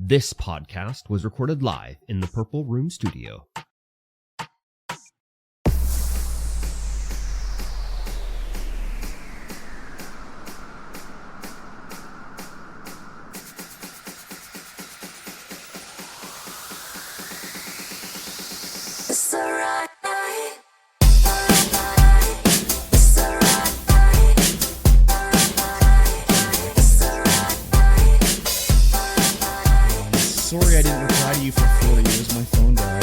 This podcast was recorded live in the Purple Room Studio. Sorry I didn't reply to you for 4 years. My phone died.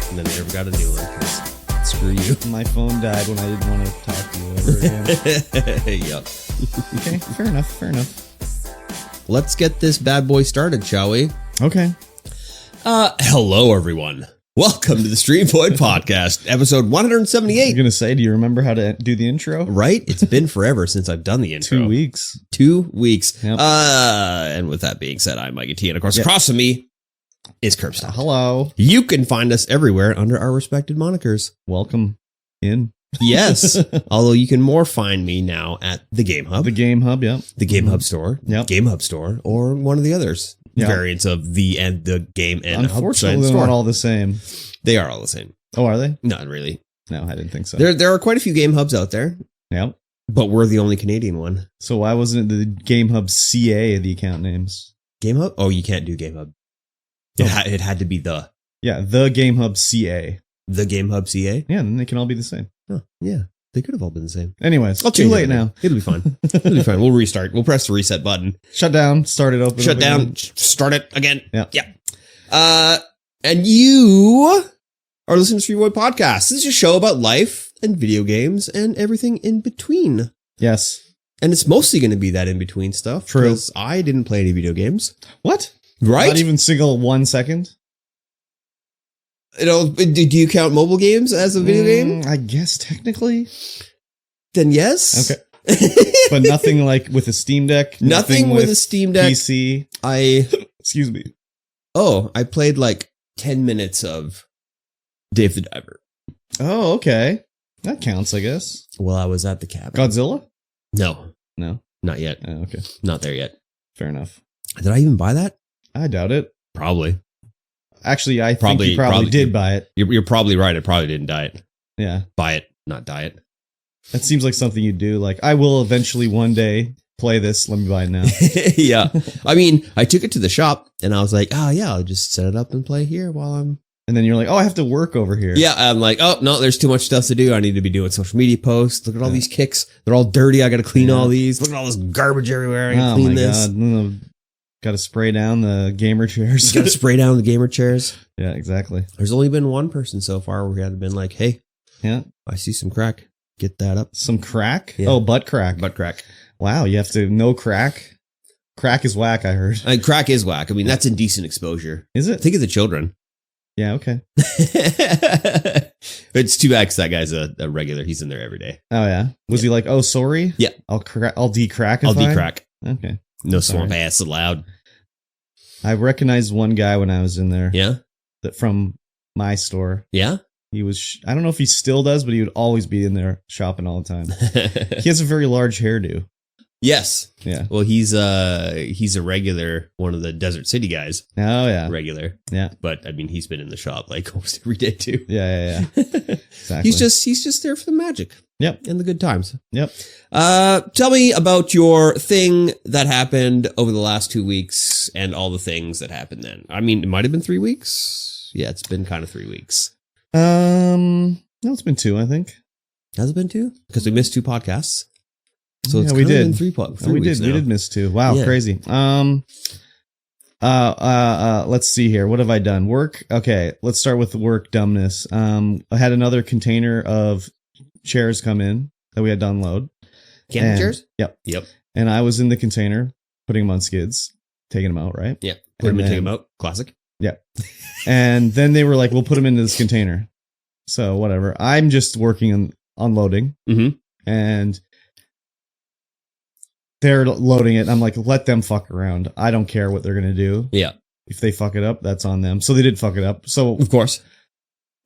And then I never got a new one. 'Cause screw you. My phone died when I didn't want to talk to you ever again. Yep. Okay, fair enough. Let's get this bad boy started, shall we? Okay. Hello, everyone. Welcome to the StreamVoid podcast, episode I'm 178. going to say, do you remember how to do the intro? Right? It's been forever since I've done the intro. 2 weeks. 2 weeks. Yep. And with that being said, I'm MikeyT, and of course, across from me is KurbStomped. Hello. You can find us everywhere under our respected monikers. Welcome in. Yes. Although you can more find me now at the Game Hub. The Game Hub, yep. The Game Hub store. Yep. Game Hub store. Or one of the others. Yep. Variants of the and the Game and Hub Unfortunately, they're store. not all the same. They are all the same. Oh, are they? Not really. No, I didn't think so. There are quite a few Game Hubs out there, Yep. but we're the only Canadian one. So why wasn't it the Game Hub CA the account names? Game Hub? Oh, you can't do Game Hub. It had to be the Yeah, the Game Hub CA. Game Hub CA. Yeah, then they can all be the same. Huh, yeah, they could have all been the same. Anyways, I'll too change late it now. It'll be fine. It'll be fine. We'll restart. We'll press the reset button. Shut down, start it, open Shut up down. again. Start it again. Yeah. And you are listening to StreamVoid podcast. This is a show about life and video games and everything in between. Yes. And it's mostly going to be that in between stuff. True. Because I didn't play any video games. What? Right? Not even single 1 second? You know, do you count mobile games as a video game? I guess technically. Then yes. Okay. But nothing like with a Steam Deck? Nothing with a Steam Deck. PC? Excuse me. I played like 10 minutes of Dave the Diver. Oh, okay. That counts, I guess. While I was at the cabin. Godzilla? No, No. not yet. Oh, okay. Not there yet. Fair enough. Did I even buy that? I doubt it. Probably. Actually, I think you probably did buy it. You're probably right. I probably didn't buy it. Yeah. Buy it, not die it. That seems like something you do. Like, I will eventually one day play this. Let me buy it now. Yeah. I mean, I took it to the shop and I was like, oh yeah, I'll just set it up and play here while I'm... And then you're like, oh, I have to work over here. Yeah, I'm like, oh, no, there's too much stuff to do. I need to be doing social media posts. Look at all these kicks. They're all dirty. I got to clean all these. Look at all this garbage everywhere. I got to clean this. God. Got to spray down the gamer chairs. Got to spray down the gamer chairs. Yeah, exactly. There's only been one person so far where we had been like, hey, yeah, I see some crack. Get that up. Some crack? Yeah. Oh, butt crack. Butt crack. Wow, you have to know crack? Crack is whack, I heard. Crack is whack. I mean, that's indecent exposure. Is it? Think of the children. Yeah, okay. It's too bad because that guy's a regular. He's in there every day. Oh, yeah. Was he like, oh, sorry? Yeah. I'll decrack. I'll decrack. Okay. No swamp ass allowed. I recognized one guy when I was in there. Yeah? That from my store. Yeah? He was, I don't know if he still does, but he would always be in there shopping all the time. He has a very large hairdo. Yes. Yeah. Well, he's a regular, one of the Desert City guys. Oh, yeah. Regular. Yeah. But I mean, he's been in the shop like almost every day too. Yeah. Exactly. He's just there for the magic. Yep. And the good times. Yep. Tell me about your thing that happened over the last 2 weeks and all the things that happened then. I mean, it might have been 3 weeks. Yeah, it's been kind of 3 weeks. No, it's been 2, I think. Has it been 2? Because we missed 2 podcasts. So it's we did. Been 3 weeks now. We did miss 2. Wow, Yeah. crazy. Let's see here. What have I done? Work. Okay, let's start with the work dumbness. I had another container of chairs come in that we had to unload. Camping chairs? Yep. Yep. And I was in the container, putting them on skids, taking them out, right? Yeah. Put them and take them out. Classic. Yeah. And then they were like, we'll put them into this container. So whatever. I'm just working on unloading. Mm-hmm. And they're loading it. I'm like, let them fuck around. I don't care what they're going to do. Yeah. If they fuck it up, that's on them. So they did fuck it up. So of course.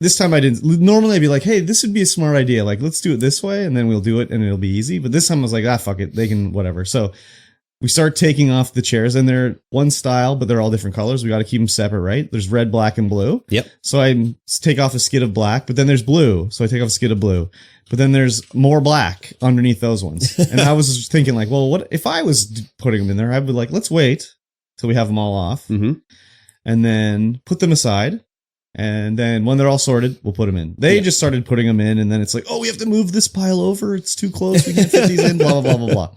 this time I didn't. Normally I'd be like, hey, this would be a smart idea. Like, let's do it this way and then we'll do it and it'll be easy. But this time I was like, fuck it. They can, whatever. So we start taking off the chairs and they're one style, but they're all different colors. We got to keep them separate, right? There's red, black, and blue. Yep. So I take off a skid of black, but then there's blue. So I take off a skid of blue, but then there's more black underneath those ones. And I was just thinking like, well, what if I was putting them in there? I'd be like, let's wait till we have them all off and then put them aside. And then when they're all sorted, we'll put them in. They just started putting them in. And then it's like, oh, we have to move this pile over. It's too close. We can't fit these in, blah, blah, blah, blah, blah.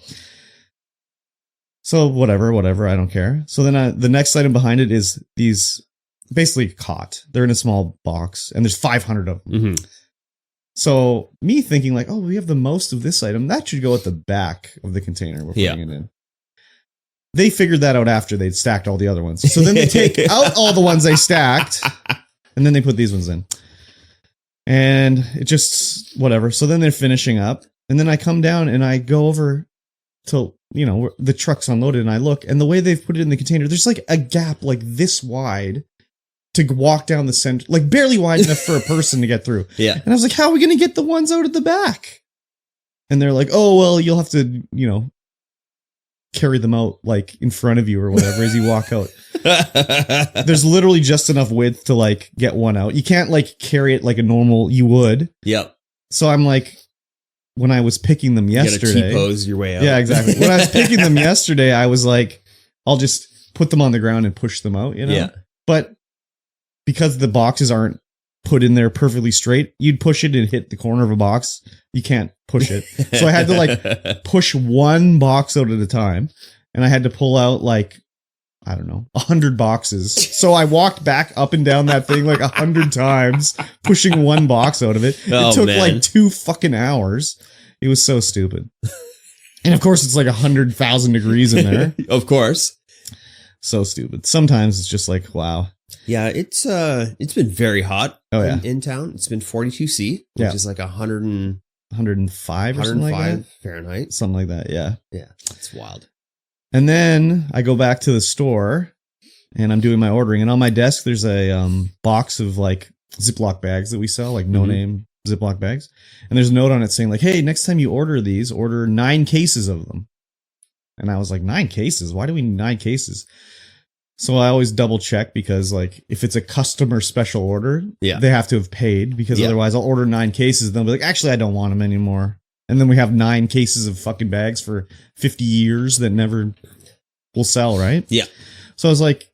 So whatever, I don't care. So then the next item behind it is these basically cot. They're in a small box and there's 500 of them. Mm-hmm. So me thinking like, oh, we have the most of this item. That should go at the back of the container we're putting it in. They figured that out after they'd stacked all the other ones. So then they take out all the ones they stacked and then they put these ones in. And it just, whatever. So then they're finishing up. And then I come down and I go over to, the truck's unloaded and I look, and the way they've put it in the container, there's like a gap like this wide to walk down the center, like barely wide enough for a person to get through. Yeah. And I was like, how are we going to get the ones out at the back? And they're like, oh, well, you'll have to, carry them out like in front of you or whatever as you walk out. There's literally just enough width to like get one out. You can't like carry it like a normal you would. Yep. So I'm like, when I was picking them yesterday, you gotta T-pose your way out. Yeah, exactly. When I was picking them yesterday, I was like, I'll just put them on the ground and push them out, Yeah. But because the boxes aren't put in there perfectly straight, you'd push it and hit the corner of a box. You can't push it. So I had to like push one box out at a time, and I had to pull out like, I don't know, 100 boxes. So I walked back up and down that thing like 100 times, pushing one box out of it. It took like 2 fucking hours. It was so stupid. And of course, it's like 100,000 degrees in there. Of course. So stupid. Sometimes it's just like, wow. Yeah, it's been very hot in town. It's been 42°C, which is like 105 or something like that. Fahrenheit. Something like that, yeah. Yeah, it's wild. And then I go back to the store and I'm doing my ordering, and on my desk there's a box of like Ziploc bags that we sell, like no-name Ziploc bags. And there's a note on it saying like, hey, next time you order these, order 9 cases of them. And I was like, 9 cases? Why do we need 9 cases? So I always double check, because like if it's a customer special order, they have to have paid, because otherwise I'll order 9 cases and they'll be like, actually, I don't want them anymore. And then we have 9 cases of fucking bags for 50 years that never will sell, right? Yeah. So I was like,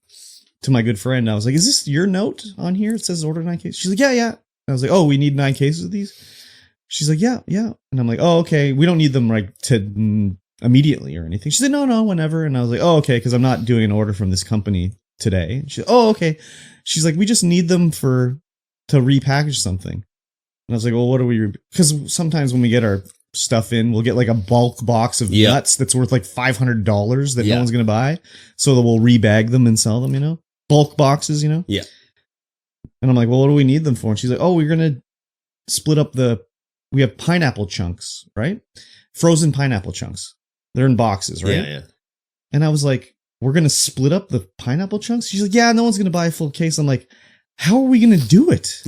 to my good friend, I was like, is this your note on here? It says order 9 cases. She's like, yeah. And I was like, oh, we need 9 cases of these? She's like, yeah. And I'm like, oh, okay. We don't need them like to immediately or anything. She said, no, whenever. And I was like, oh, okay, because I'm not doing an order from this company today. And she said, oh, okay. She's like, we just need them to repackage something. And I was like, well, what do we? Because sometimes when we get our stuff in, we'll get like a bulk box of nuts that's worth like $500 that no one's going to buy. So that we'll rebag them and sell them, bulk boxes, Yeah. And I'm like, well, what do we need them for? And she's like, oh, we're going to split up we have pineapple chunks, right? Frozen pineapple chunks. They're in boxes, right? Yeah. And I was like, we're going to split up the pineapple chunks? She's like, yeah, no one's going to buy a full case. I'm like, how are we going to do it?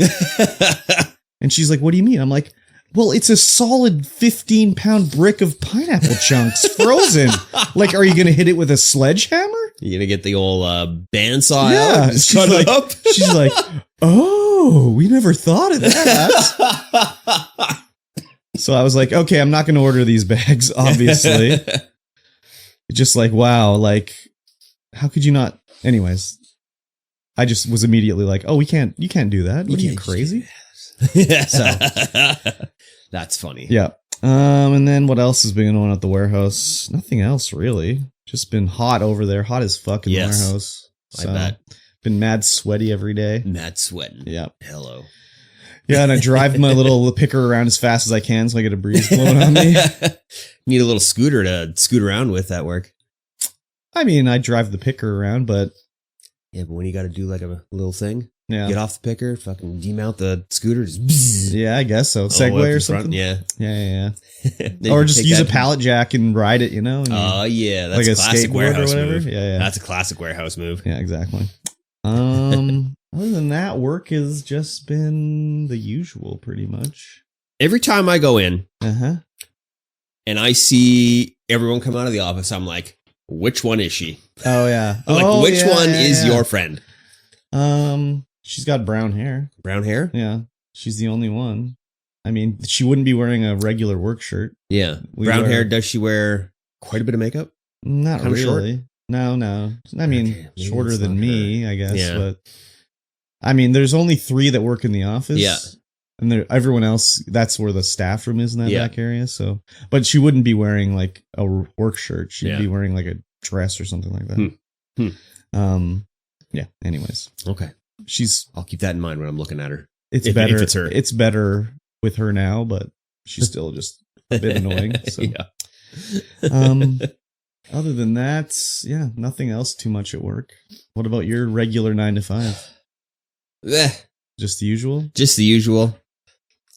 And she's like, what do you mean? I'm like, well, it's a solid 15-pound brick of pineapple chunks frozen. Like, are you going to hit it with a sledgehammer? You're going to get the old bandsaw out and cut it up? She's like, oh, we never thought of that. So I was like, okay, I'm not going to order these bags, obviously. Just like, wow, like, how could you not? Anyways, I just was immediately like, oh, you can't do that. What are you, crazy? So that's funny. Yeah. And then what else has been going on at the warehouse? Nothing else, really. Just been hot over there. Hot as fuck in the warehouse. So, I bet. Been mad sweaty every day. Mad sweating. Yeah. Hello. Yeah, and I drive my little picker around as fast as I can so I get a breeze blowing on me. Need a little scooter to scoot around with at work. I mean, I drive the picker around, but... Yeah, but when you got to do like a little thing, get off the picker, fucking demount the scooter, just bzzz. Yeah, I guess so. Segway or something? Yeah. Yeah. Or just use a pallet jack and ride it, Oh, yeah. That's like a classic warehouse or whatever. move. Yeah. That's a classic warehouse move. Yeah, exactly. Other than that, work has just been the usual, pretty much. Every time I go in Uh-huh. and I see everyone come out of the office, I'm like, which one is she? Oh, yeah. Which one is your friend? She's got brown hair. Brown hair? Yeah. She's the only one. I mean, she wouldn't be wearing a regular work shirt. Yeah. Brown hair. Does she wear quite a bit of makeup? Not Kinda really. short? No. I mean, Okay, maybe shorter it's than not me, her. I guess. Yeah. But I mean, there's only 3 that work in the office. Yeah. And everyone else, that's where the staff room is in that Yeah. back area. So, but she wouldn't be wearing like a work shirt. She'd Yeah. be wearing like a dress or something like that. Yeah. Anyways, Okay. she's. I'll keep that in mind when I'm looking at her. It's If better. it's her. It's better with her now, but she's still just a bit annoying. So. Yeah. Other than that, yeah, nothing else too much at work. What about your regular 9 to 5? Eh, Just the usual. just the usual.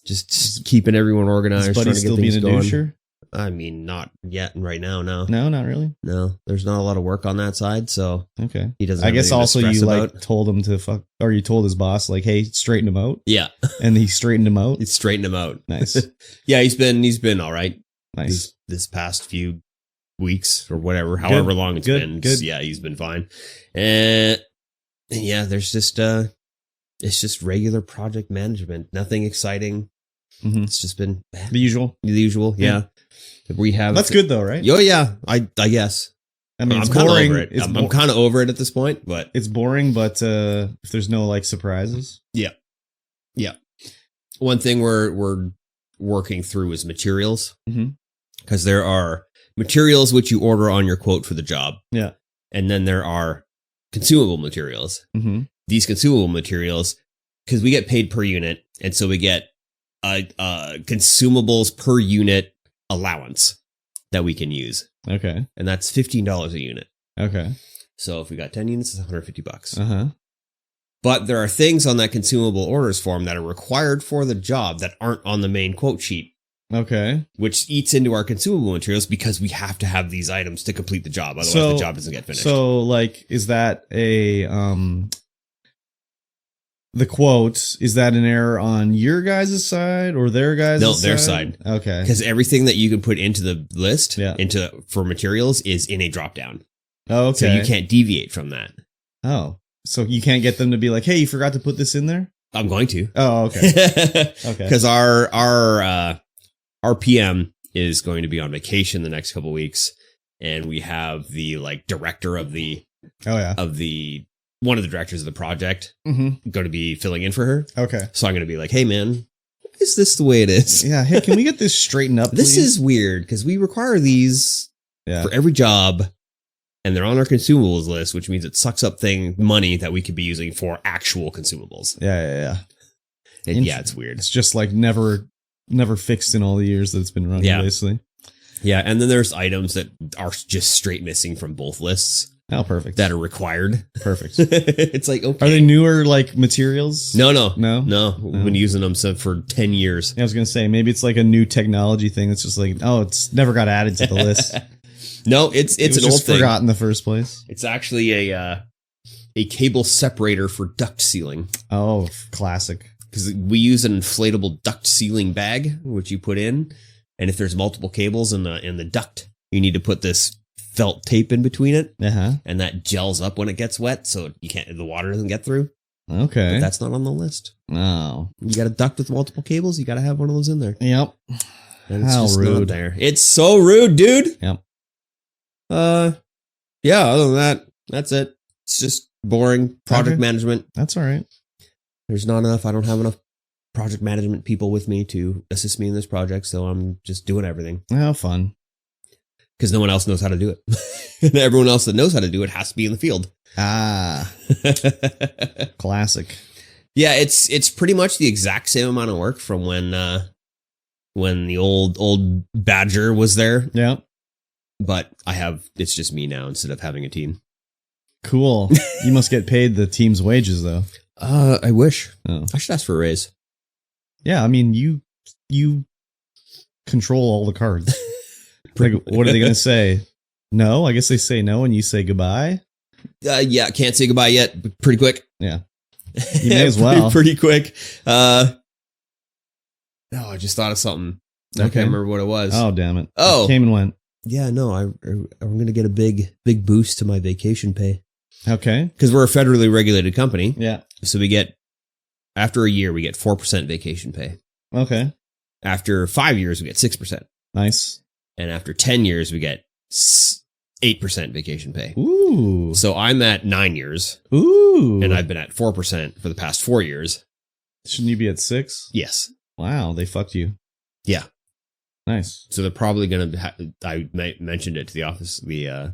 Just keeping everyone organized. Is Buddy trying to still get being things a going. doucher? I mean, not yet right now. No. No, not really. No. There's not a lot of work on that side, so Okay. he doesn't. I have guess anything to also stress you like about. told him to fuck, or you told his boss like, "Hey, straighten him out," Yeah, and he straightened him out. it's straightened him out. Nice, Yeah, he's been all right. nice. This past few weeks or whatever, however long it's good, been. good. Yeah, he's been fine. And yeah, there's just it's just regular project management. Nothing exciting. Mhm. It's just been The usual. the usual. Yeah. We have That's good though, right? Oh yeah, I guess. I mean, I'm it's kind of boring. over it. I'm kind of over it at this point, but It's boring, but if there's no like surprises, yeah. One thing we're working through is materials, Mhm. because there are materials which you order on your quote for the job. Yeah. And then there are consumable materials. mm-hmm. These consumable materials, because we get paid per unit, and so we get consumables per unit allowance that we can use, Okay. and that's $15 a unit. Okay. So if we got 10 units, it's $150. Uh-huh. But there are things on that consumable orders form that are required for the job that aren't on the main quote sheet, Okay. which eats into our consumable materials because we have to have these items to complete the job. Otherwise, So- the job doesn't get finished. So, like, is that a the quote? Is that an error on your guys' side or their guys' No, side? their side. Okay. Because everything that you can put into the list, Yeah. for materials, is in a drop down. Okay. So you can't deviate from that. Oh, so you can't get them to be like, "Hey, you forgot to put this in there." I'm going to. Oh, okay. Okay. Because our PM is going to be on vacation the next couple weeks, and we have the director of the Oh yeah. one of the directors of the project Mm-hmm. going to be filling in for her. Okay. So I'm going to be like, hey man, is this the way it is? Yeah. Hey, can we get this straightened up? This please? is weird because we require these Yeah. for every job, and they're on our consumables list, which means it sucks up money that we could be using for actual consumables. Yeah. And yeah, it's weird. It's just like never fixed in all the years that it's been running. Yeah. Basically. Yeah, and then there's items that are just straight missing from both lists Oh, perfect. that are required. Perfect. It's like, okay. Are they newer like materials? No. No? We've been using them for 10 years. I was gonna say maybe it's like a new technology thing. It's just like, oh, it's never got added to the list. No, it's It was an old just thing. forgotten in the first place. It's actually a cable separator for duct sealing, Oh, classic. because we use an inflatable duct sealing bag, which you put in, and if there's multiple cables in the duct, you need to put this felt tape in between it, Uh-huh. and that gels up when it gets wet, so the water doesn't get through. Okay. But that's not on the list. Oh. You got a duct with multiple cables, you got to have one of those in there. Yep. And it's How just not rude. there. It's so rude, dude. Yep. Yeah, other than that, that's it. It's just boring project Okay. management. That's all right. There's not enough. I don't have enough project management people with me to assist me in this project, so I'm just doing everything Oh, fun. because no one else knows how to do it. And everyone else that knows how to do it has to be in the field. Ah, classic. Yeah, it's pretty much the exact same amount of work from when the old Badger was there, Yeah. but it's just me now instead of having a team. Cool. You must get paid the team's wages though. I wish. Oh. I should ask for a raise. Yeah, I mean you control all the cards. Like, what are they going to say? No, I guess they say no, and you say goodbye. Yeah, can't say goodbye yet, but pretty quick. Yeah. You may as well. Pretty quick. No, I just thought of something. I Okay. can't remember what it was. Oh, damn it. Oh. It came and went. Yeah, no, I'm going to get a big boost to my vacation pay. Okay. Because we're a federally regulated company. Yeah. So after a year, we get 4% vacation pay. Okay. After 5 years, we get 6%. Nice. And after 10 years, we get 8% vacation pay. Ooh. So I'm at 9 years. Ooh. And I've been at 4% for the past 4 years. Shouldn't you be at 6? Yes. Wow. They fucked you. Yeah. Nice. So they're probably going to, mentioned it to the office, the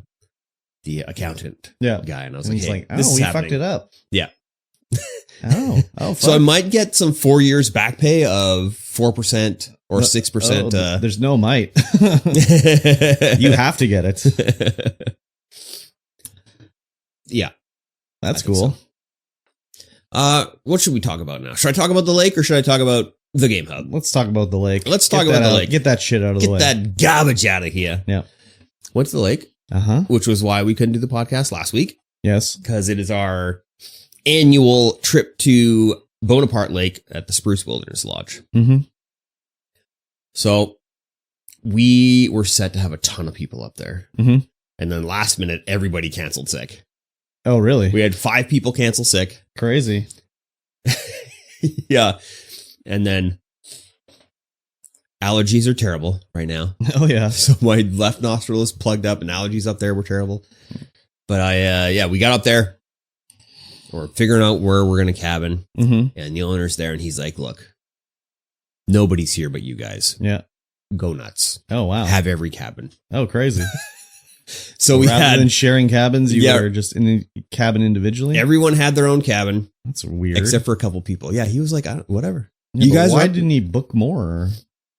accountant Yeah. guy. And I was And like, he's hey, like, this oh, is we happening. fucked it up. Yeah. Oh. Fuck. So I might get some 4 years back pay of 4% or 6%. Oh, there's no might. You have to get it. Yeah. That's I think cool. so. What should we talk about now? Should I talk about the lake or should I talk about the Game Hub? Let's talk about the lake. Let's talk Get about that the out- lake. Get that shit out of the way. Get that garbage out of here. Yeah. Went to the lake, which was why we couldn't do the podcast last week, Yes. because it is our annual trip to Bonaparte Lake at the Spruce Wilderness Lodge. Mm-hmm. So we were set to have a ton of people up there. Mhm. And then last minute, everybody canceled sick. Oh, really? We had 5 people cancel sick. Crazy. Yeah. And then allergies are terrible right now. Oh, yeah. So my left nostril is plugged up and allergies up there were terrible. But we got up there. We're figuring out where we're going to cabin. Mm-hmm. And the owner's there and he's like, look, nobody's here but you guys. Yeah. Go nuts. Oh, wow. Have every cabin. Oh, crazy. So we Rather had than sharing cabins, you Yeah. were just in a cabin individually? everyone had their own cabin That's weird. except for a couple people. Yeah, he was like, whatever. Yeah, you but guys why are- didn't he book more?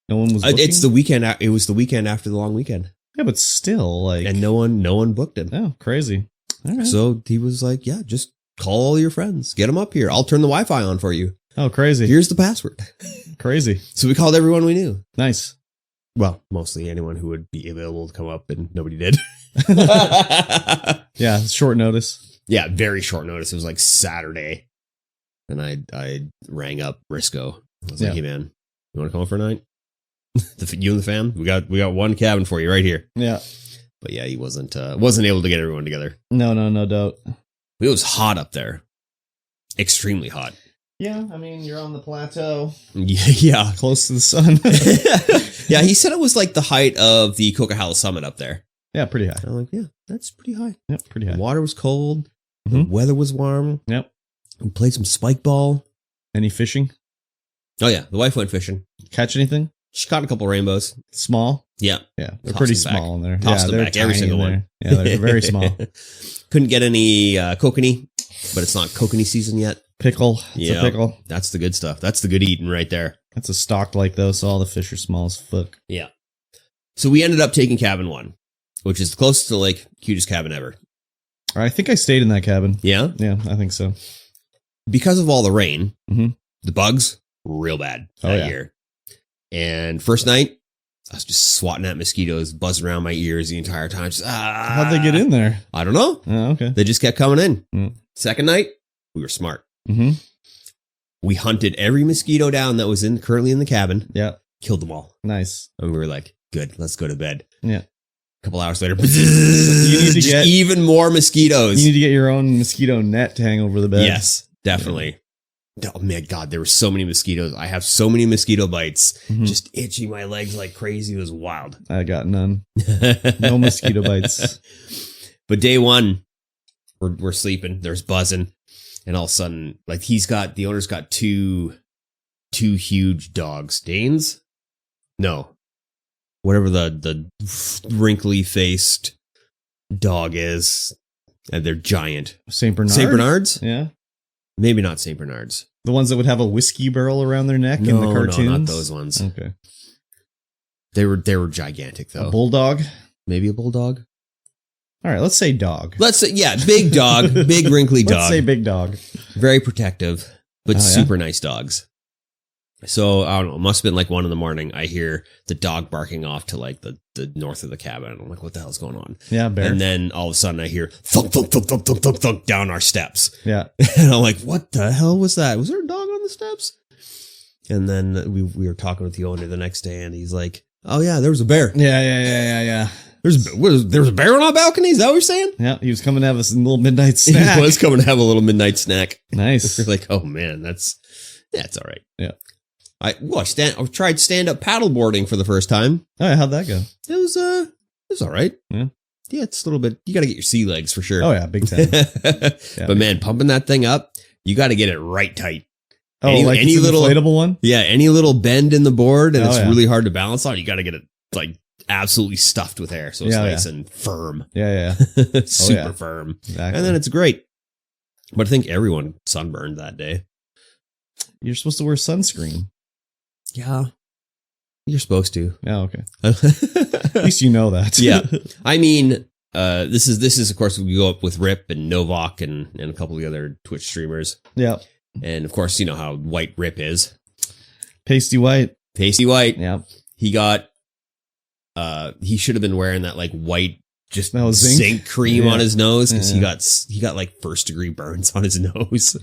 No one was booking? It's the weekend. It was the weekend after the long weekend, Yeah, but still, like... and no one booked him. Oh, crazy. All right. So he was like, yeah, just call all your friends, get them up here. I'll turn the Wi-Fi on for you. Oh, crazy. Here's the password. Crazy. So we called everyone we knew. Nice. Well, mostly anyone who would be available to come up, and nobody did. Yeah, short notice. Yeah, very short notice. It was like Saturday. And I rang up Briscoe. I was like, hey man, you want to come up for a night? You and the fam? We got one cabin for you right here. Yeah. But yeah, he wasn't able to get everyone together. No doubt. It was hot up there. Extremely hot. Yeah, I mean, you're on the plateau. Yeah. Close to the sun. Yeah, he said it was like the height of the Coquihalla Summit up there. Yeah, pretty high. And I'm like, yeah, that's pretty high. Yep, pretty The high. water was cold. Mhm. The weather was warm. Yep. We played some spike ball. Any fishing? Oh yeah, the wife went fishing. Catch anything? She caught a couple rainbows. Small? Yeah. Yeah, they're Tossed pretty them back. small in there. Tossed yeah, them they're back, every tiny single in one. there. Yeah, they're very small. Couldn't get any kokanee, but it's not kokanee season yet. Pickle. It's Yeah. a pickle. That's the good stuff. That's the good eating right there. That's a stock like though, so all the fish are small as fuck. Yeah. So we ended up taking cabin 1, which is the closest to the lake, cutest cabin ever. I think I stayed in that cabin. Yeah. Yeah, I think so. Because of all the rain, Mhm. the bugs, real bad Oh, that yeah. year. And first night, I was just swatting at mosquitoes, buzzing around my ears the entire time. Just, How'd they get in there? I don't know. Oh, okay. They just kept coming in. Mm. Second night, we were smart. Mm-hmm. We hunted every mosquito down that was currently in the cabin, Yeah. killed them all. Nice. And we were like, good, let's go to bed. Yeah. A couple hours later, You need to just get- even more mosquitoes. You need to get your own mosquito net to hang over the bed. Yes, definitely. Oh my God, there were so many mosquitoes. I have so many mosquito bites, Mhm. just itching my legs like crazy. It was wild. I got none. No mosquito bites. But day 1, we're sleeping. There's buzzing, and all of a sudden, like the owner's got two huge dogs. Danes? No, whatever the wrinkly faced dog is, and they're giant. St. Bernard? Saint Bernards? Yeah. Maybe not Saint Bernards. The ones that would have a whiskey barrel around their neck in the cartoons? No, not those ones. Okay. They were gigantic though. A bulldog? Maybe a bulldog. All right, let's say dog. Let's say, yeah, big dog, big wrinkly dog. Let's say big dog. Very protective, but Oh, yeah? super nice dogs. So I don't know. It must have been like 1 a.m. I hear the dog barking off to like the north of the cabin. And I'm like, what the hell's going on? Yeah, bear. And then all of a sudden I hear thunk, thunk, thunk, thunk, thunk, thunk, thunk down our steps. Yeah. And I'm like, what the hell was that? Was there a dog on the steps? And then we were talking with the owner the next day, and he's like, oh yeah, there was a bear. Yeah. There was a bear on our balcony? Is that what you're saying? Yeah, he was coming to have a little midnight snack. He was coming to have a little midnight snack. Nice. We're like, oh man, it's all right. Yeah. I tried stand-up paddleboarding for the first time. Oh, yeah, how'd that go? It was all right. Yeah. Yeah, it's a little bit, you got to get your sea legs for sure. Oh yeah, big time. Yeah. But man, pumping that thing up, you got to get it right tight. Oh, like any little inflatable one? Yeah, any little bend in the board and it's yeah. really hard to balance on, you got to get it like absolutely stuffed with air. So it's nice and firm. Yeah. Super firm. Exactly. And then it's great. But I think everyone sunburned that day. You're supposed to wear sunscreen. Yeah. You're supposed to. Yeah, okay. At least you know that. Yeah. I mean, this is of course we go up with Rip and Novak and a couple of the other Twitch streamers. Yeah. And of course, you know how white Rip is. Pasty white. Yeah. He got he should have been wearing that like white just zinc cream on his nose because he got like 1st-degree burns on his nose.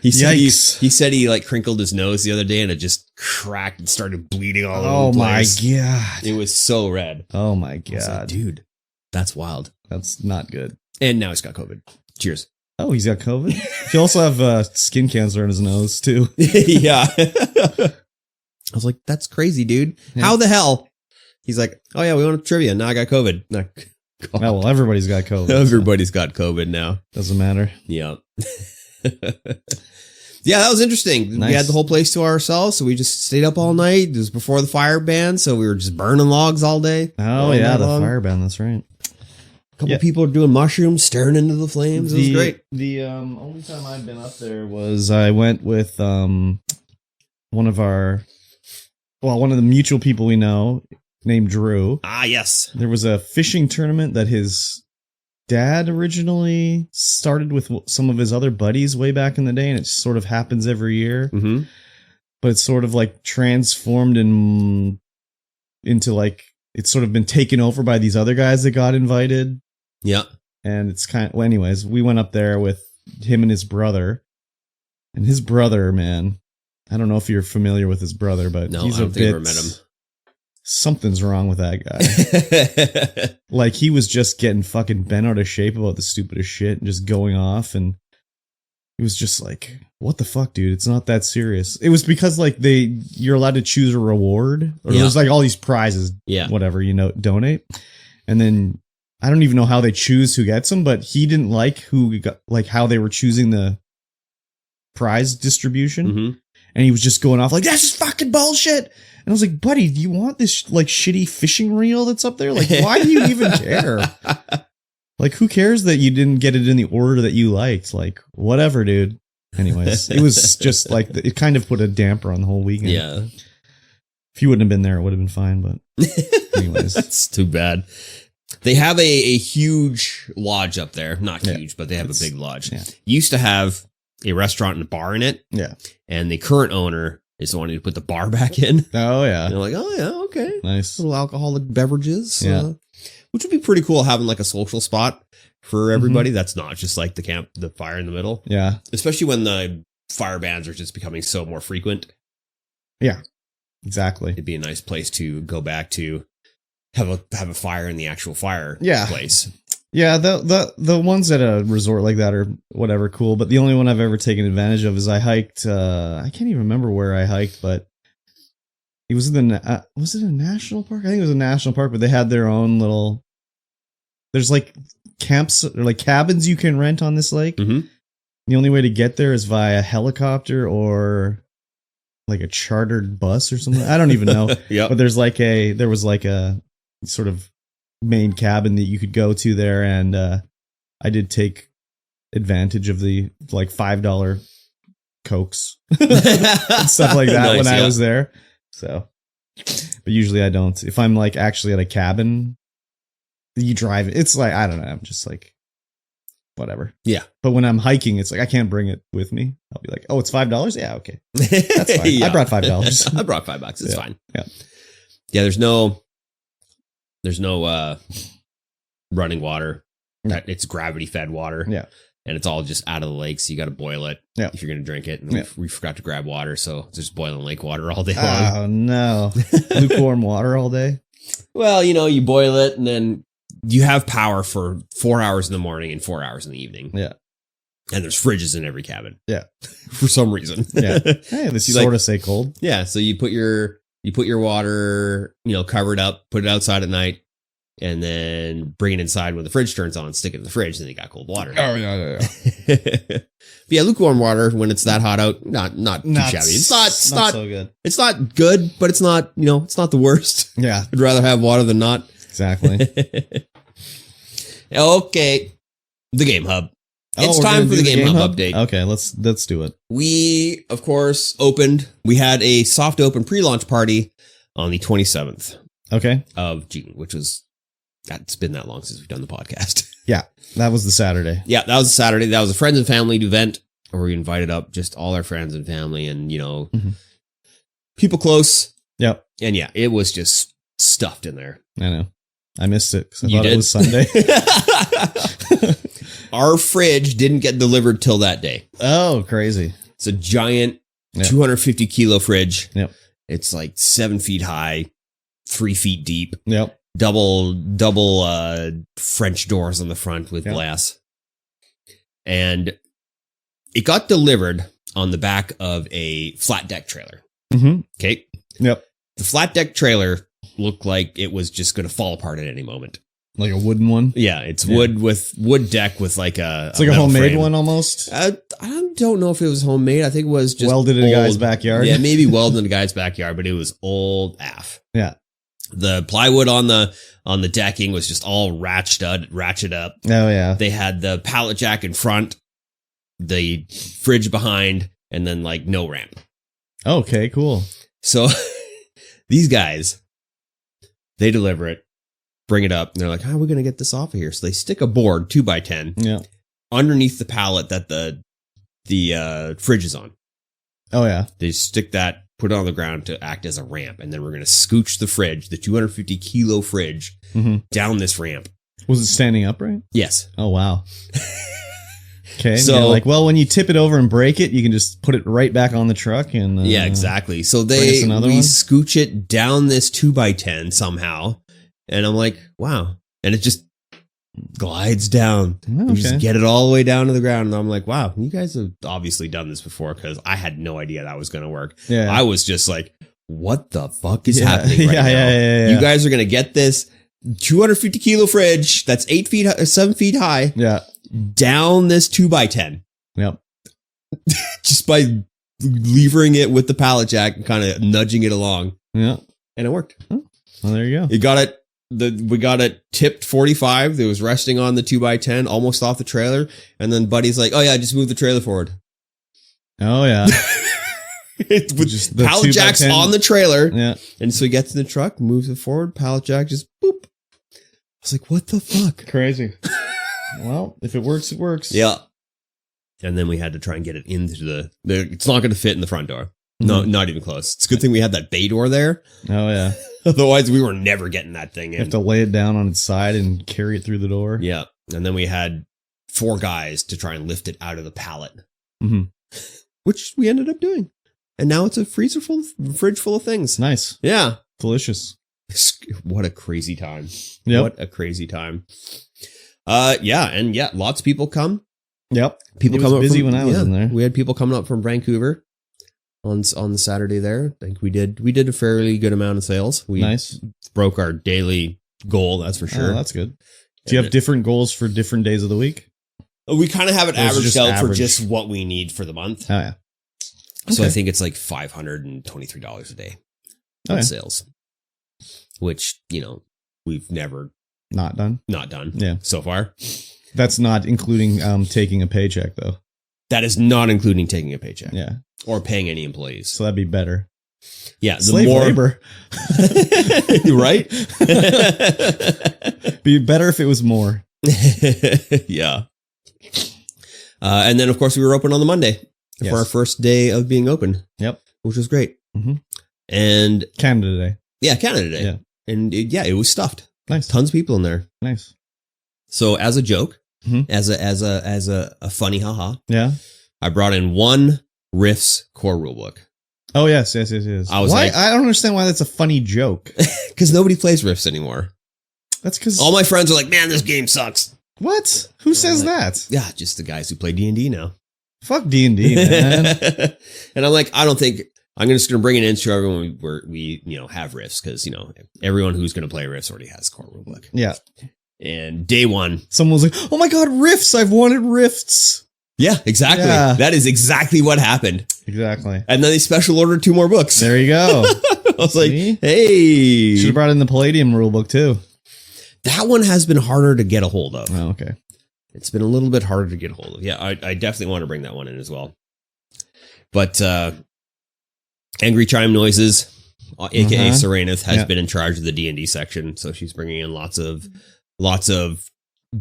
He said he like crinkled his nose the other day and it just cracked and started bleeding all over the place. Oh my god. It was so red. Oh my god. I was like, dude, that's wild. That's not good. And now he's got COVID. Cheers. Oh, he's got COVID? He also have skin cancer in his nose too. Yeah. I was like, that's crazy, dude. Yeah. How the hell? He's like, oh yeah, we went to trivia. Now I got COVID. Oh, well, everybody's got COVID. Everybody's got COVID now. Doesn't matter. Yeah. Yeah, that was interesting. Nice. We had the whole place to ourselves, so we just stayed up all night. It was before the fire ban, so we were just burning logs all day. Oh yeah, the fire ban. That's right. A couple people were doing mushrooms, staring into the flames. It was great. The only time I've been up there was I went with one of the mutual people we know named Drew. Ah, yes. There was a fishing tournament that his dad originally started with some of his other buddies way back in the day, and it sort of happens every year. Mm-hmm. But it's sort of like transformed into like it's sort of been taken over by these other guys that got invited. Yeah. And it's kind of, well, anyways, we went up there with him and his brother. And his brother, man, I don't know if you're familiar with his brother, but no, he's I don't think I've ever met him. Something's wrong with that guy. Like, he was just getting fucking bent out of shape about the stupidest shit and just going off. And it was just like, what the fuck, dude? It's not that serious. It was because, like, you're allowed to choose a reward. Or there's, like, all these prizes, whatever, donate. And then I don't even know how they choose who gets them, but he didn't like how they were choosing the prize distribution. Mm-hmm. And he was just going off like, that's just fucking bullshit. And I was like, buddy, do you want this like shitty fishing reel that's up there? Like, why do you even care? Like, who cares that you didn't get it in the order that you liked? Like, whatever, dude. Anyways, it was just like, it kind of put a damper on the whole weekend. Yeah. If you wouldn't have been there, it would have been fine. But anyways. That's too bad. They have a huge lodge up there. Not huge, but they have a big lodge. Yeah. Used to have a restaurant and a bar in it. Yeah. And the current owner is wanting to put the bar back in. Oh, yeah. And they're like, oh, yeah, okay. Nice. Little alcoholic beverages. Yeah. Which would be pretty cool, having like a social spot for everybody. Mm-hmm. That's not just like the fire in the middle. Yeah. Especially when the fire bans are just becoming so more frequent. Yeah. Exactly. It'd be a nice place to go back to have a fire in the actual fire place. Yeah, the ones at a resort like that are whatever cool, but the only one I've ever taken advantage of is I hiked I can't even remember where I hiked, but it was was it a national park? I think it was a national park, but they had their own little, there's like camps or like cabins you can rent on this lake. Mm-hmm. The only way to get there is via helicopter or like a chartered bus or something. I don't even know. Yep. But there was like a sort of main cabin that you could go to there, and I did take advantage of the like $5 cokes and stuff like that when I was there. So, but usually I don't. If I'm like actually at a cabin, you drive. It's like, I don't know. I'm just like, whatever. Yeah. But when I'm hiking, it's like I can't bring it with me. I'll be like, oh, it's $5. Yeah, okay, that's fine. Yeah. I brought $5. I brought $5. It's Yeah. fine. Yeah. Yeah. There's no running water. No. It's gravity fed water. Yeah. And it's all just out of the lake, so you got to boil it if you're going to drink it. And we forgot to grab water, so it's just boiling lake water all day long. Oh no, lukewarm water all day. Well, you boil it, and then you have power for 4 hours in the morning and 4 hours in the evening. Yeah. And there's fridges in every cabin. Yeah. For some reason. Yeah. Hey, this sort of stay cold. Yeah. So you put your water, covered up, put it outside at night, and then bring it inside when the fridge turns on, stick it in the fridge, and then you got cold water. Oh yeah. But yeah, lukewarm water when it's that hot out, not too shabby. It's not so good. It's not good, but it's not, it's not the worst. Yeah. I'd rather have water than not. Exactly. Okay. The Game Hub. It's time for the Game Hub update. Okay, let's do it. We, of course, opened. We had a soft open pre-launch party on the 27th Okay. of June, which was, it's been that long since we've done the podcast. Yeah, that was the Saturday. Yeah, that was a Saturday. That was a friends and family event where we invited up just all our friends and family and, people close. Yep. And yeah, it was just stuffed in there. I know. I missed it because I You thought did? it was Sunday. Our fridge didn't get delivered till that day. Oh, crazy. It's a giant 250 kilo fridge. Yep. It's like 7 feet high, 3 feet deep. Yep. Double French doors on the front with glass. And it got delivered on the back of a flat deck trailer. Mm-hmm. Okay. Yep. The flat deck trailer looked like it was just going to fall apart at any moment. Like a wooden one? Yeah. It's wood deck with like a... It's like a homemade one almost? I don't know if it was homemade. I think it was just welded in a guy's backyard? Yeah, maybe welded in a guy's backyard, but it was old AF. Yeah. The plywood on the decking was just all ratchet up. Oh, yeah. They had the pallet jack in front, the fridge behind, and then like no ramp. Okay, cool. So these guys, they deliver it, bring it up, and they're like, how are we going to get this off of here? So they stick a board 2x10 underneath the pallet that the fridge is on. Oh, yeah. They stick that, put it on the ground to act as a ramp, and then we're going to scooch the fridge, the 250 kilo fridge, down this ramp. Was it standing upright? Yes. Oh, wow. Okay. So, like, well, when you tip it over and break it, you can just put it right back on the truck and yeah, exactly. So we scooch it down this 2x10 somehow, and I'm like, wow, and it just glides down. Oh, You just get it all the way down to the ground, and I'm like, wow, you guys have obviously done this before because I had no idea that was going to work. Yeah. I was just like, what the fuck is happening right now? Yeah. You guys are going to get this 250 kilo fridge that's 7 feet high. Yeah. Down this 2x10. Yep. Just by levering it with the pallet jack and kind of nudging it along. Yeah. And it worked. Oh, well, there you go. We got it tipped 45. It was resting on the 2x10, almost off the trailer. And then Buddy's like, oh yeah, just move the trailer forward. Oh yeah. With just the pallet jack's 2x10. on the trailer. Yeah. And so he gets in the truck, moves it forward, pallet jack just boop. I was like, what the fuck? Crazy. Well, if it works, it works. Yeah. And then we had to try and get it into the it's not going to fit in the front door. No, not even close. It's a good thing we had that bay door there. Oh, yeah. Otherwise, we were never getting that thing in. You have to lay it down on its side and carry it through the door. Yeah. And then we had 4 guys to try and lift it out of the pallet, which we ended up doing. And now it's a fridge full of things. Nice. Yeah. Delicious. What a crazy time. Yep. What a crazy time. Lots of people come. Yep. People it come was up busy from, when I was in there. We had people coming up from Vancouver on the Saturday there. I think we did a fairly good amount of sales. We nice. Broke our daily goal, that's for sure. Oh, that's good. Do you have different goals for different days of the week? We kind of have it Or is it averaged just out for average? just what we need for the month. Oh, yeah. So I Okay. think it's like $523 a day Oh, in yeah. sales, which, we've never Not done. not done Yeah. so far. That's not including taking a paycheck, though. That is not including taking a paycheck Yeah. or paying any employees. So that'd be better. Yeah. The Slave more labor. right? Be better if it was more. Yeah. And then, of course, we were open on the Monday Yes. for our first day of being open. Yep. Which was great. Mm-hmm. And Canada Day. yeah, Canada Day. Yeah. And it was stuffed. Nice. Tons of people in there. Nice. So as a joke, Mhm. as a funny haha, Yeah. I brought in one Riffs core rulebook Oh, yes. I was like- I don't understand why that's a funny joke. because nobody plays Riffs anymore. That's because... All my friends are like, man, this game sucks. What? Who says that? Yeah, just the guys who play D&D now. Fuck D&D, man. And I'm like, I don't think I'm just going to bring it in to everyone where we have Riffs because everyone who's going to play Riffs already has core rulebook. Yeah. And day one, Someone was like, oh my God, Rifts. I've wanted Rifts. yeah, exactly. Yeah. That is exactly what happened. Exactly. And then they special ordered 2 more books. There you go. I was like, See? hey, Should have brought in the Palladium rulebook too. that one has been harder to get a hold of. Oh, okay. It's been a little bit harder to get a hold of. Yeah, I definitely want to bring that one in as well. But Angry Chime Noises, aka Serenith, has been in charge of the D&D section, so she's bringing in lots of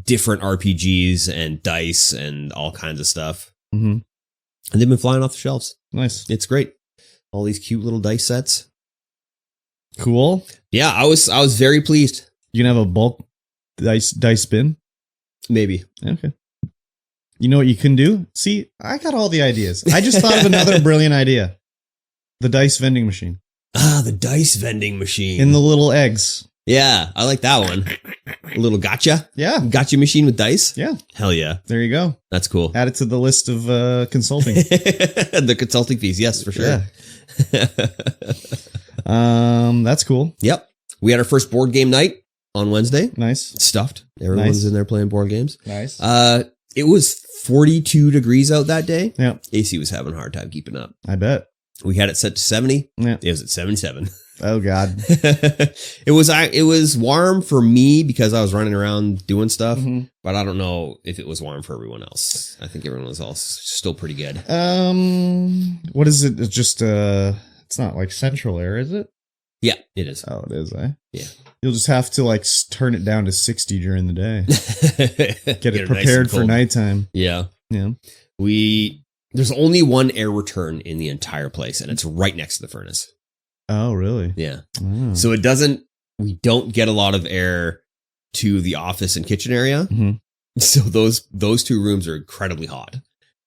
different RPGs and dice and all kinds of stuff. Mm-hmm. And they've been flying off the shelves. Nice. It's great. All these cute little dice sets. Cool. Yeah, I was very pleased. You can have a bulk dice bin. Maybe. Okay. You know what you can do? See, I got all the ideas. I just thought of another brilliant idea. The dice vending machine. Ah, the dice vending machine. In the little eggs. Yeah, I like that one. A little gotcha. Yeah. Gotcha machine with dice. Yeah. Hell yeah. There you go. That's cool. Add it to the list of consulting. The consulting fees. Yes, for sure. Yeah. That's cool. Yep. We had our first board game night on Wednesday. Nice. Stuffed. Everyone's in there playing board games. Nice. It was 42 degrees out that day. Yeah. AC was having a hard time keeping up. I bet. We had it set to 70. Yeah. It was at 77. Oh God. It was warm for me because I was running around doing stuff, Mhm. but I don't know if it was warm for everyone else. I think everyone was all still pretty good. What is it? It's just it's not like central air, is it? Yeah, it is. Oh, it is, eh? Yeah. You'll just have to like turn it down to 60 during the day. Get it nice prepared and for cold. nighttime. Yeah. Yeah. There's only one air return in the entire place, and it's right next to the furnace. Oh, really? Yeah. Oh. So we don't get a lot of air to the office and kitchen area. Mhm. So those 2 rooms are incredibly hot.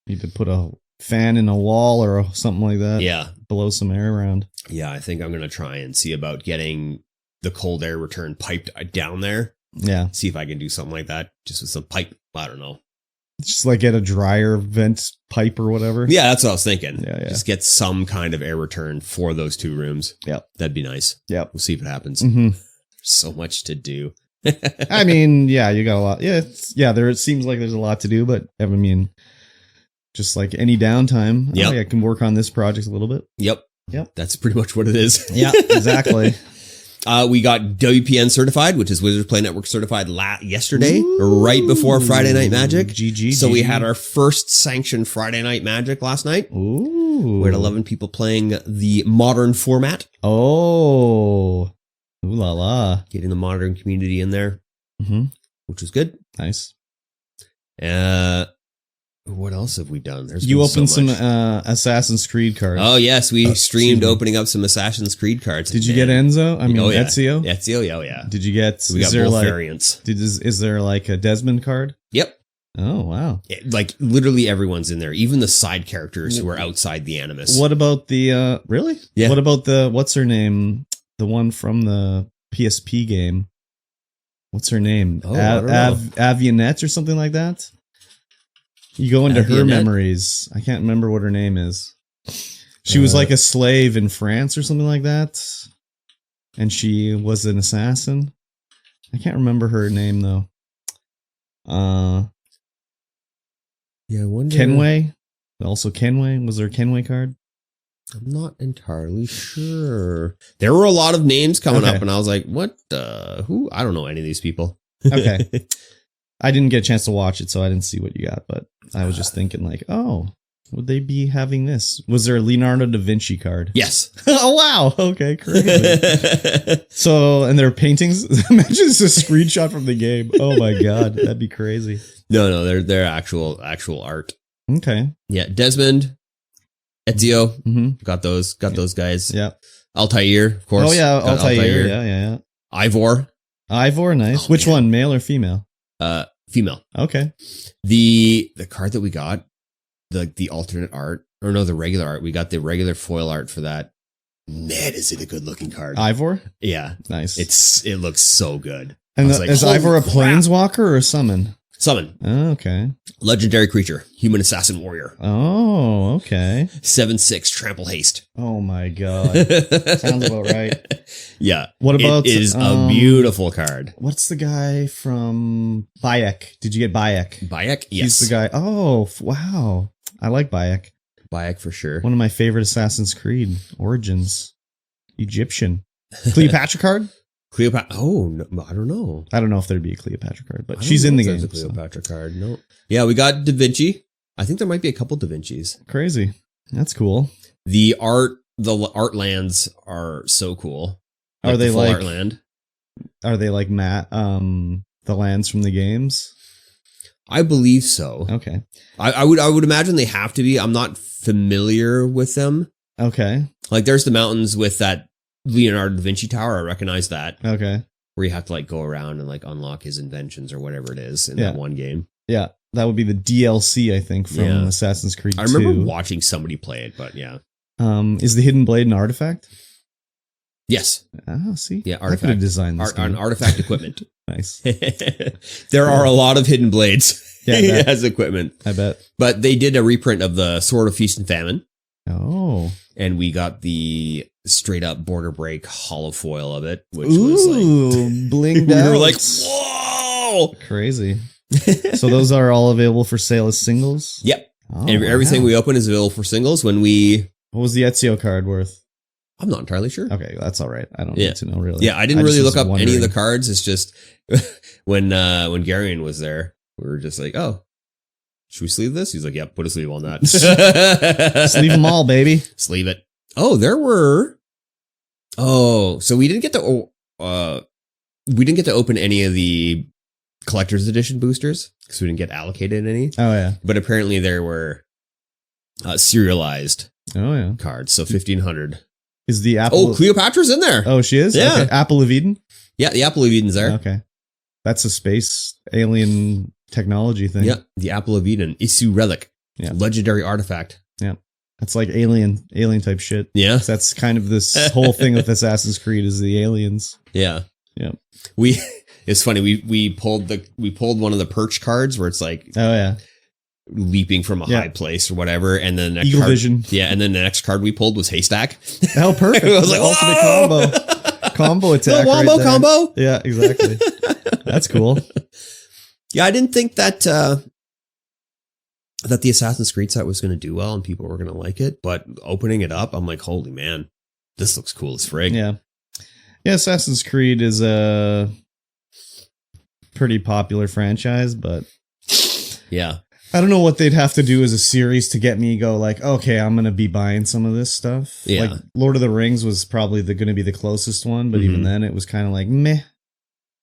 You could put a fan in a wall or something like that. Yeah. Blow some air around. Yeah. I think I'm going to try and see about getting the cold air return piped down there. Yeah. See if I can do something like that just with some pipe. I don't know. Just like get a dryer vent pipe or whatever. Yeah, that's what I was thinking. Yeah. Just get some kind of air return for those 2 rooms. Yep. That'd be nice. Yep. We'll see if it happens. Mm-hmm. So much to do. I mean, yeah, you got a lot. Yeah. It seems like there's a lot to do, but I mean, just like any downtime. Yep. Oh, yeah, I can work on this project a little bit. Yep. Yep. That's pretty much what it is. Yeah, exactly. We got WPN certified, which is Wizards Play Network certified yesterday, right before Friday Night Magic. GG. So we had our first sanctioned Friday Night Magic last night. Ooh. We had 11 people playing the modern format. Oh. Ooh la la. Getting the modern community in there, Mm-hmm. which was good. Nice. What else have we done? You been opened so much. some Assassin's Creed cards. Oh, yes. We streamed excuse me. opening up some Assassin's Creed cards. Did you get Enzo? I mean, Oh, yeah. Ezio? Ezio, yeah, yeah. Did you get... We got is there both like, variants. is there like a Desmond card? Yep. Oh, wow. Like, literally everyone's in there. Even the side characters who are outside the Animus. What about the... really? Yeah. What about the... What's her name? The one from the PSP game. What's her name? Oh, I don't know. Avianette or something like that? You go into her Avianette? memories. I can't remember what her name is. She was like a slave in France or something like that. And she was an assassin. I can't remember her name though. Yeah, I wonder. Kenway? Also Kenway? Was there a Kenway card? I'm not entirely sure. There were a lot of names coming Okay. up, and I was like, what the? Who? I don't know any of these people. Okay. I didn't get a chance to watch it, so I didn't see what you got, but I was just thinking like, oh, would they be having this? Was there a Leonardo da Vinci card? Yes. Oh, wow. Okay, crazy. So, and their paintings, imagine it's a screenshot from the game. Oh my God, that'd be crazy. No, they're actual art. Okay. Yeah, Desmond, Ezio, Mm-hmm. got those guys. Yeah. Altair, of course. Oh yeah, Got Altair. Yeah. Ivor, Ivor, nice. Oh, Which man. one, male or female? female. Okay. The card that we got, the alternate art, or no, the regular art. We got the regular foil art for that. Man, is it a good looking card? Ivor? Yeah, Nice. it looks so good. And I was like, is holy Ivor a crap. planeswalker or a summon? Summon, Oh, okay. legendary creature, human assassin warrior, Oh, okay. 7/6 trample haste. Oh my god. Sounds about right. Yeah. What about it is a beautiful card. What's the guy from Bayek? Did you get Bayek? Bayek? Yes. He's the guy. Oh, wow. I like Bayek. Bayek for sure. One of my favorite Assassin's Creed origins. Egyptian. Cleopatra card? Cleopatra. Oh, no, I don't know. I don't know if there'd be a Cleopatra card, I but don't she's know in the if game. there's a so. Cleopatra card. No. Yeah, we got Da Vinci. I think there might be a couple Da Vincis. Crazy. That's cool. The art lands are so cool. Are they the full like- art land? Are they like the lands from the games? I believe so. Okay. I would imagine they have to be. I'm not familiar with them. Okay. Like there's the mountains with that Leonardo da Vinci tower. I recognize that. Okay. Where you have to like go around and like unlock his inventions or whatever it is in Yeah. that one game. Yeah. That would be the DLC, I think, from Yeah. Assassin's Creed 2. I remember watching somebody play it, but yeah. Is the Hidden Blade an artifact? Yes. Oh, see? Yeah, I could have artifact. designed this An game. artifact equipment. Nice. There are a lot of hidden blades Yeah, I bet. as equipment. I bet. But they did a reprint of the Sword of Feast and Famine, Oh. and we got the straight up border break hollow foil of it, which was like blinged we out. were like, whoa! Crazy. So those are all available for sale as singles? Yep. Oh, And everything wow. we open is available for singles. When we, What was the Ezio card worth? I'm not entirely sure. Okay, that's all right. I don't Yeah. need to know really. Yeah, I didn't just really was look up any of the wondering. cards. It's just when Garion was there, we were just like, oh, should we sleeve this? He's like, yep, put a sleeve on that. Sleeve them all, baby. Sleeve it. Oh, there were. Oh, so we didn't get to open any of the collector's edition boosters because we didn't get allocated any. Oh yeah. But apparently there were serialized Oh yeah. cards. So 1,500. Is the apple? Oh, Cleopatra's in there. Oh, she is. Yeah. Okay. Apple of Eden. Yeah, the Apple of Eden's there. Okay. That's a space alien technology thing. Yeah, the Apple of Eden. Isu Relic. Yeah. Legendary artifact. That's like alien type shit. Yeah. That's kind of this whole thing with Assassin's Creed is the aliens. Yeah. Yeah. It's funny. We pulled one of the perch cards where it's like Oh yeah. leaping from a Yeah. high place or whatever. And then the next Eagle card, vision. Yeah. And then the next card we pulled was Haystack. Oh, perfect. I was like, ultimate whoa! combo attack. The wombo there. combo. Yeah, exactly. That's cool. Yeah. I didn't think that the Assassin's Creed set was going to do well and people were going to like it. But opening it up, I'm like, holy man, this looks cool as frig. Yeah. Yeah, Assassin's Creed is a pretty popular franchise, but Yeah. I don't know what they'd have to do as a series to get me go like, okay, I'm going to be buying some of this stuff. Yeah. Like Lord of the Rings was probably going to be the closest one, but even Mhm. then it was kind of like meh.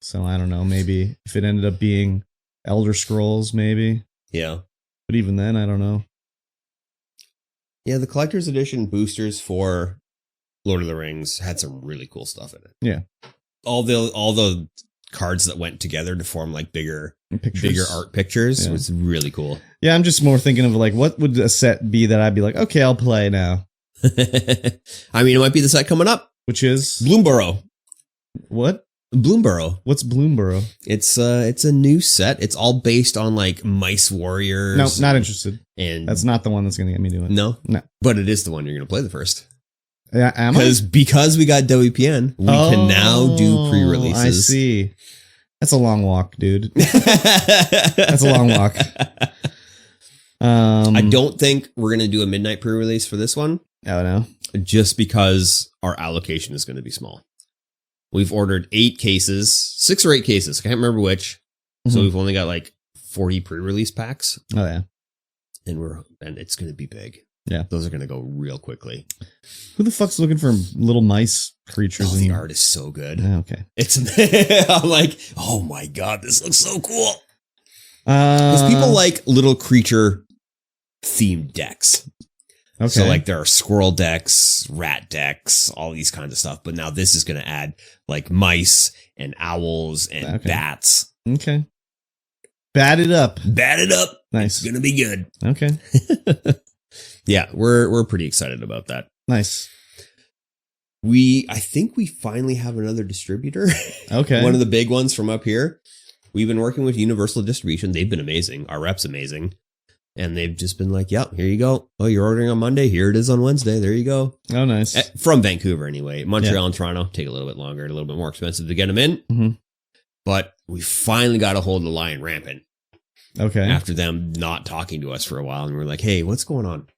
So I don't know, maybe if it ended up being Elder Scrolls, maybe. Yeah. But even then, I don't know. Yeah, the collector's edition boosters for Lord of the Rings had some really cool stuff in it. Yeah. All the cards that went together to form like bigger Pictures. art pictures Yeah. was really cool. Yeah, I'm just more thinking of like, what would a set be that I'd be like, okay, I'll play now. I mean, it might be the set coming up. Which is Bloomborough. what? Bloomborough. What's Bloomborough? It's a new set. It's all based on like mice warriors. No, not interested. And That's not the one that's going to get me to it. no, No. But it is the one you're going to play the first. Yeah, am I? Because we got WPN, we can now do pre-releases. I see. That's a long walk, dude. That's a long walk. I don't think we're going to do a midnight pre-release for this one, I don't know. just because our allocation is going to be small. We've ordered 8 cases, 6 or 8 cases. I can't remember which. So Mhm. we've only got like 40 pre-release packs, Oh yeah. and it's going to be big. Yeah. Those are going to go real quickly. Who the fuck's looking for little mice creatures? Oh, in the art is so good. Yeah, okay. It's I'm like, oh my god, this looks so cool. Because people like little creature themed decks. Okay. So like there are squirrel decks, rat decks, all these kinds of stuff. But now this is going to add like mice and owls and bats. Okay. Bat it up. Bat it up. Nice. It's going to be good. Okay. Yeah, we're pretty excited about that. Nice. I think we finally have another distributor. Okay. One of the big ones from up here. We've been working with Universal Distribution. They've been amazing. Our rep's amazing. And they've just been like, yep, here you go. Oh, you're ordering on Monday. Here it is on Wednesday. There you go. Oh, nice. From Vancouver, anyway. Montreal and Toronto take a little bit longer, a little bit more expensive to get them in. Mm-hmm. But we finally got a hold of the Lion Rampant. Okay. After them not talking to us for a while. And we're like, hey, what's going on?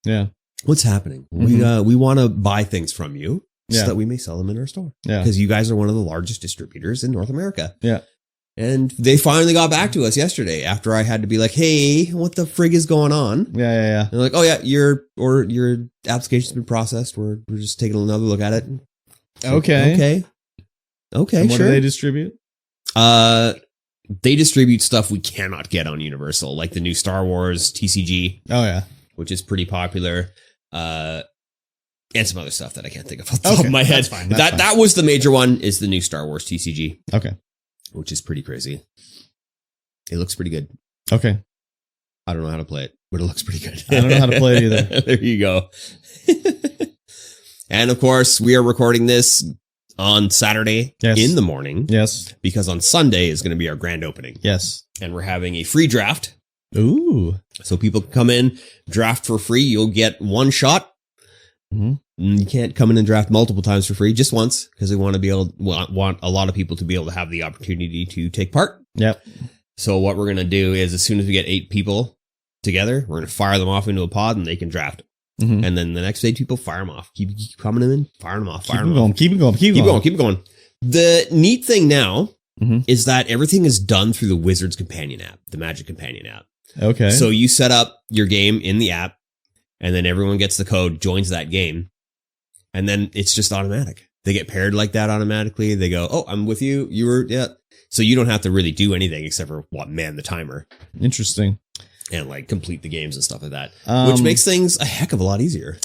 Yeah. What's happening? Mm-hmm. We want to buy things from you so Yeah. that we may sell them in our store. Yeah. Because you guys are one of the largest distributors in North America. Yeah. And they finally got back to us yesterday after I had to be like, hey, what the frig is going on? Yeah. And they're like, oh yeah, your application's been processed. We're just taking another look at it. Okay. Okay, And what sure. do they distribute? They distribute stuff we cannot get on Universal, like the new Star Wars TCG, Oh, yeah. which is pretty popular. And some other stuff that I can't think of off the top of my head. That's fine. That was the major one, is the new Star Wars TCG. Okay. Which is pretty crazy. It looks pretty good. Okay. I don't know how to play it, but it looks pretty good. I don't know how to play it either. There you go. And of course, we are recording this on Saturday in the morning. Yes. Because on Sunday is going to be our grand opening. Yes. And we're having a free draft. Ooh. So people can come in, draft for free. You'll get one shot. Mm-hmm. You can't come in and draft multiple times for free, just once, because we want to want a lot of people to be able to have the opportunity to take part. Yep. So what we're going to do is, as soon as we get 8 people together, we're going to fire them off into a pod and they can draft. Mm-hmm. And then the next 8 people, fire them off. Keep coming in, fire them off, Keep it going. The neat thing now Mm-hmm. is that everything is done through the Wizards Companion app, the Magic Companion app. Okay. So you set up your game in the app, and then everyone gets the code, joins that game, and then it's just automatic. They get paired like that automatically. They go, oh, I'm with you. You were, yeah. So you don't have to really do anything except for man the timer. Interesting. And like complete the games and stuff like that, which makes things a heck of a lot easier.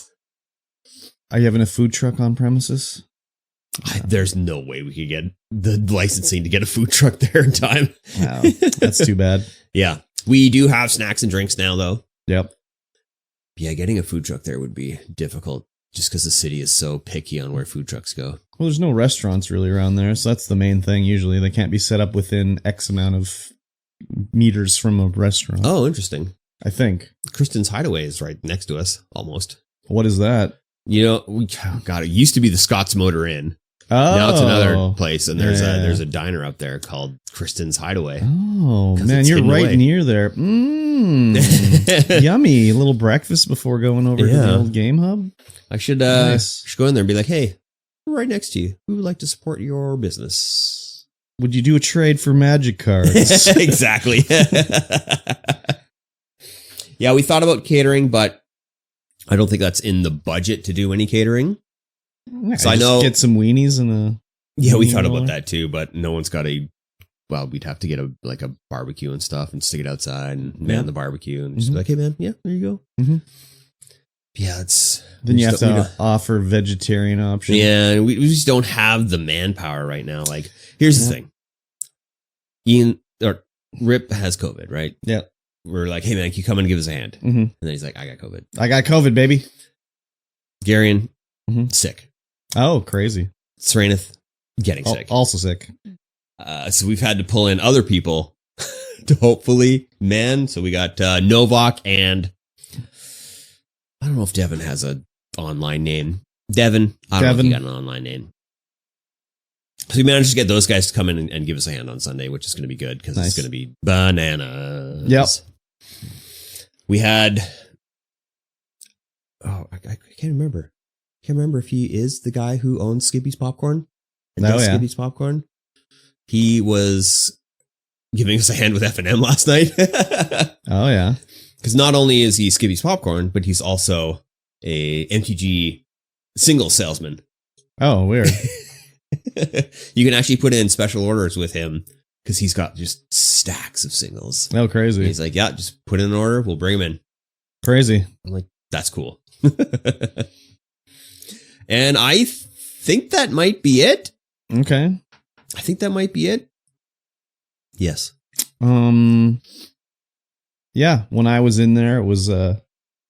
Are you having a food truck on premises? There's no way we could get the licensing to get a food truck there in time. Wow, that's too bad. Yeah. We do have snacks and drinks now, though. Yep. Yeah, getting a food truck there would be difficult just because the city is so picky on where food trucks go. Well, there's no restaurants really around there, so that's the main thing. Usually they can't be set up within X amount of meters from a restaurant. Oh, interesting. I think. Kristen's Hideaway is right next to us, almost. What is that? You know, it used to be the Scott's Motor Inn. Oh. Now it's another place, and there's Yeah. there's a diner up there called Kristen's Hideaway. Oh, 'Cause man, it's you're hidden right away. near there. Yummy. A little breakfast before going over to the old game hub. I should Nice. should go in there and be like, hey, we're right next to you. We would like to support your business. Would you do a trade for magic cards? Exactly. Yeah, we thought about catering, but I don't think that's in the budget to do any catering. Yeah, So I just know- get some weenies and a. Yeah, we weenie thought roller. about that too, but no one's got we'd have to get a barbecue and stuff and stick it outside and man Yeah. the barbecue and just be Mhm. like, hey man, yeah, there you go. Mhm. Yeah, it's Then we you have just don't- we to offer vegetarian options. Yeah, and we just don't have the manpower right now. Like, here's the Yeah. thing. Ian or Rip has COVID, right? Yeah. We're like, hey man, can you come and give us a hand? Mm-hmm. And then he's like, I got COVID. I got COVID, baby. Garion, Mhm. sick. Oh, crazy. Serenith, getting sick. Also sick. So we've had to pull in other people to hopefully man. So we got Novak and I don't know if Devin has an online name. Devin, I don't know if he got an online name. So we managed to get those guys to come in and give us a hand on Sunday, which is going to be good because Nice. it's going to be bananas. Yep. We had, I can't remember. Can't remember if he is the guy who owns Skippy's Popcorn. And Oh, does yeah. Skippy's Popcorn. He was giving us a hand with F&M last night. Oh, yeah. Because not only is he Skippy's Popcorn, but he's also a MTG single salesman. Oh, weird. You can actually put in special orders with him because he's got just stacks of singles. Oh, crazy. He's like, yeah, just put in an order. We'll bring him in. Crazy. I'm like, that's cool. And I think that might be it. Okay. I think that might be it. Yes. Yeah, when I was in there, it was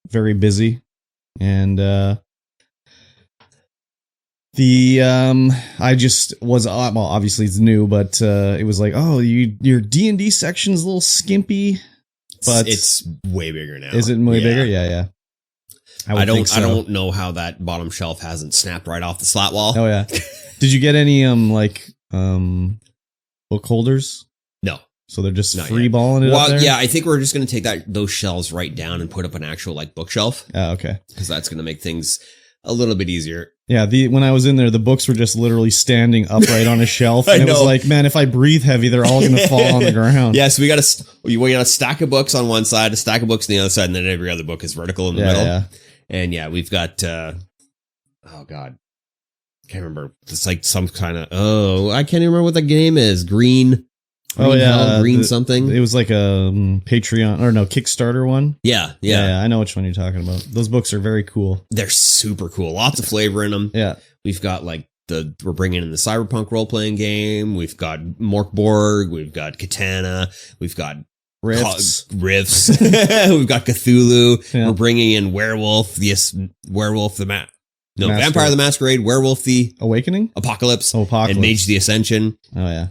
very busy, and I just was well, obviously it's new, but it was like, oh, your D&D section's a little skimpy, but it's way bigger now. Is it way bigger? Yeah. I don't know how that bottom shelf hasn't snapped right off the slat wall. Oh yeah. Did you get any book holders? No. So they're just Not free yet. balling it up there? Yeah, I think we're just going to take those shelves right down and put up an actual like bookshelf. Oh, okay. Because that's going to make things a little bit easier. Yeah, when I was in there, the books were just literally standing upright on a shelf, and it was like, man, if I breathe heavy, they're all going to fall on the ground. Yeah, so we got a stack of books on one side, a stack of books on the other side, and then every other book is vertical in the middle. Yeah. And yeah, we've got oh god, can't remember. It's like some kind of I can't even remember what the game is. Green something. It was like a Patreon or no Kickstarter one. Yeah. I know which one you're talking about. Those books are very cool. They're super cool. Lots of flavor in them. Yeah. We've got like we're bringing in the Cyberpunk role playing game. We've got Morkborg. We've got Katana. We've got Rifts. We've got Cthulhu. Yeah. We're bringing in Werewolf. Yes, Werewolf Vampire the Masquerade. Werewolf the Apocalypse. And Mage the Ascension. Oh yeah.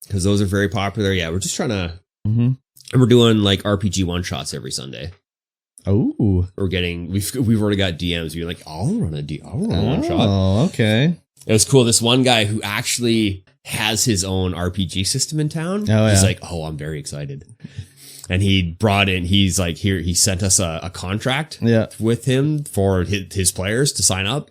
Because those are very popular. Yeah, we're just trying to... And we're doing like RPG one-shots every Sunday. Oh. We've already got DMs. You're like, I'll run a one-shot. Oh, okay. It was cool. This one guy who actually has his own RPG system in town. Oh, yeah. He's like, I'm very excited. And he sent us a contract with him for his players to sign up.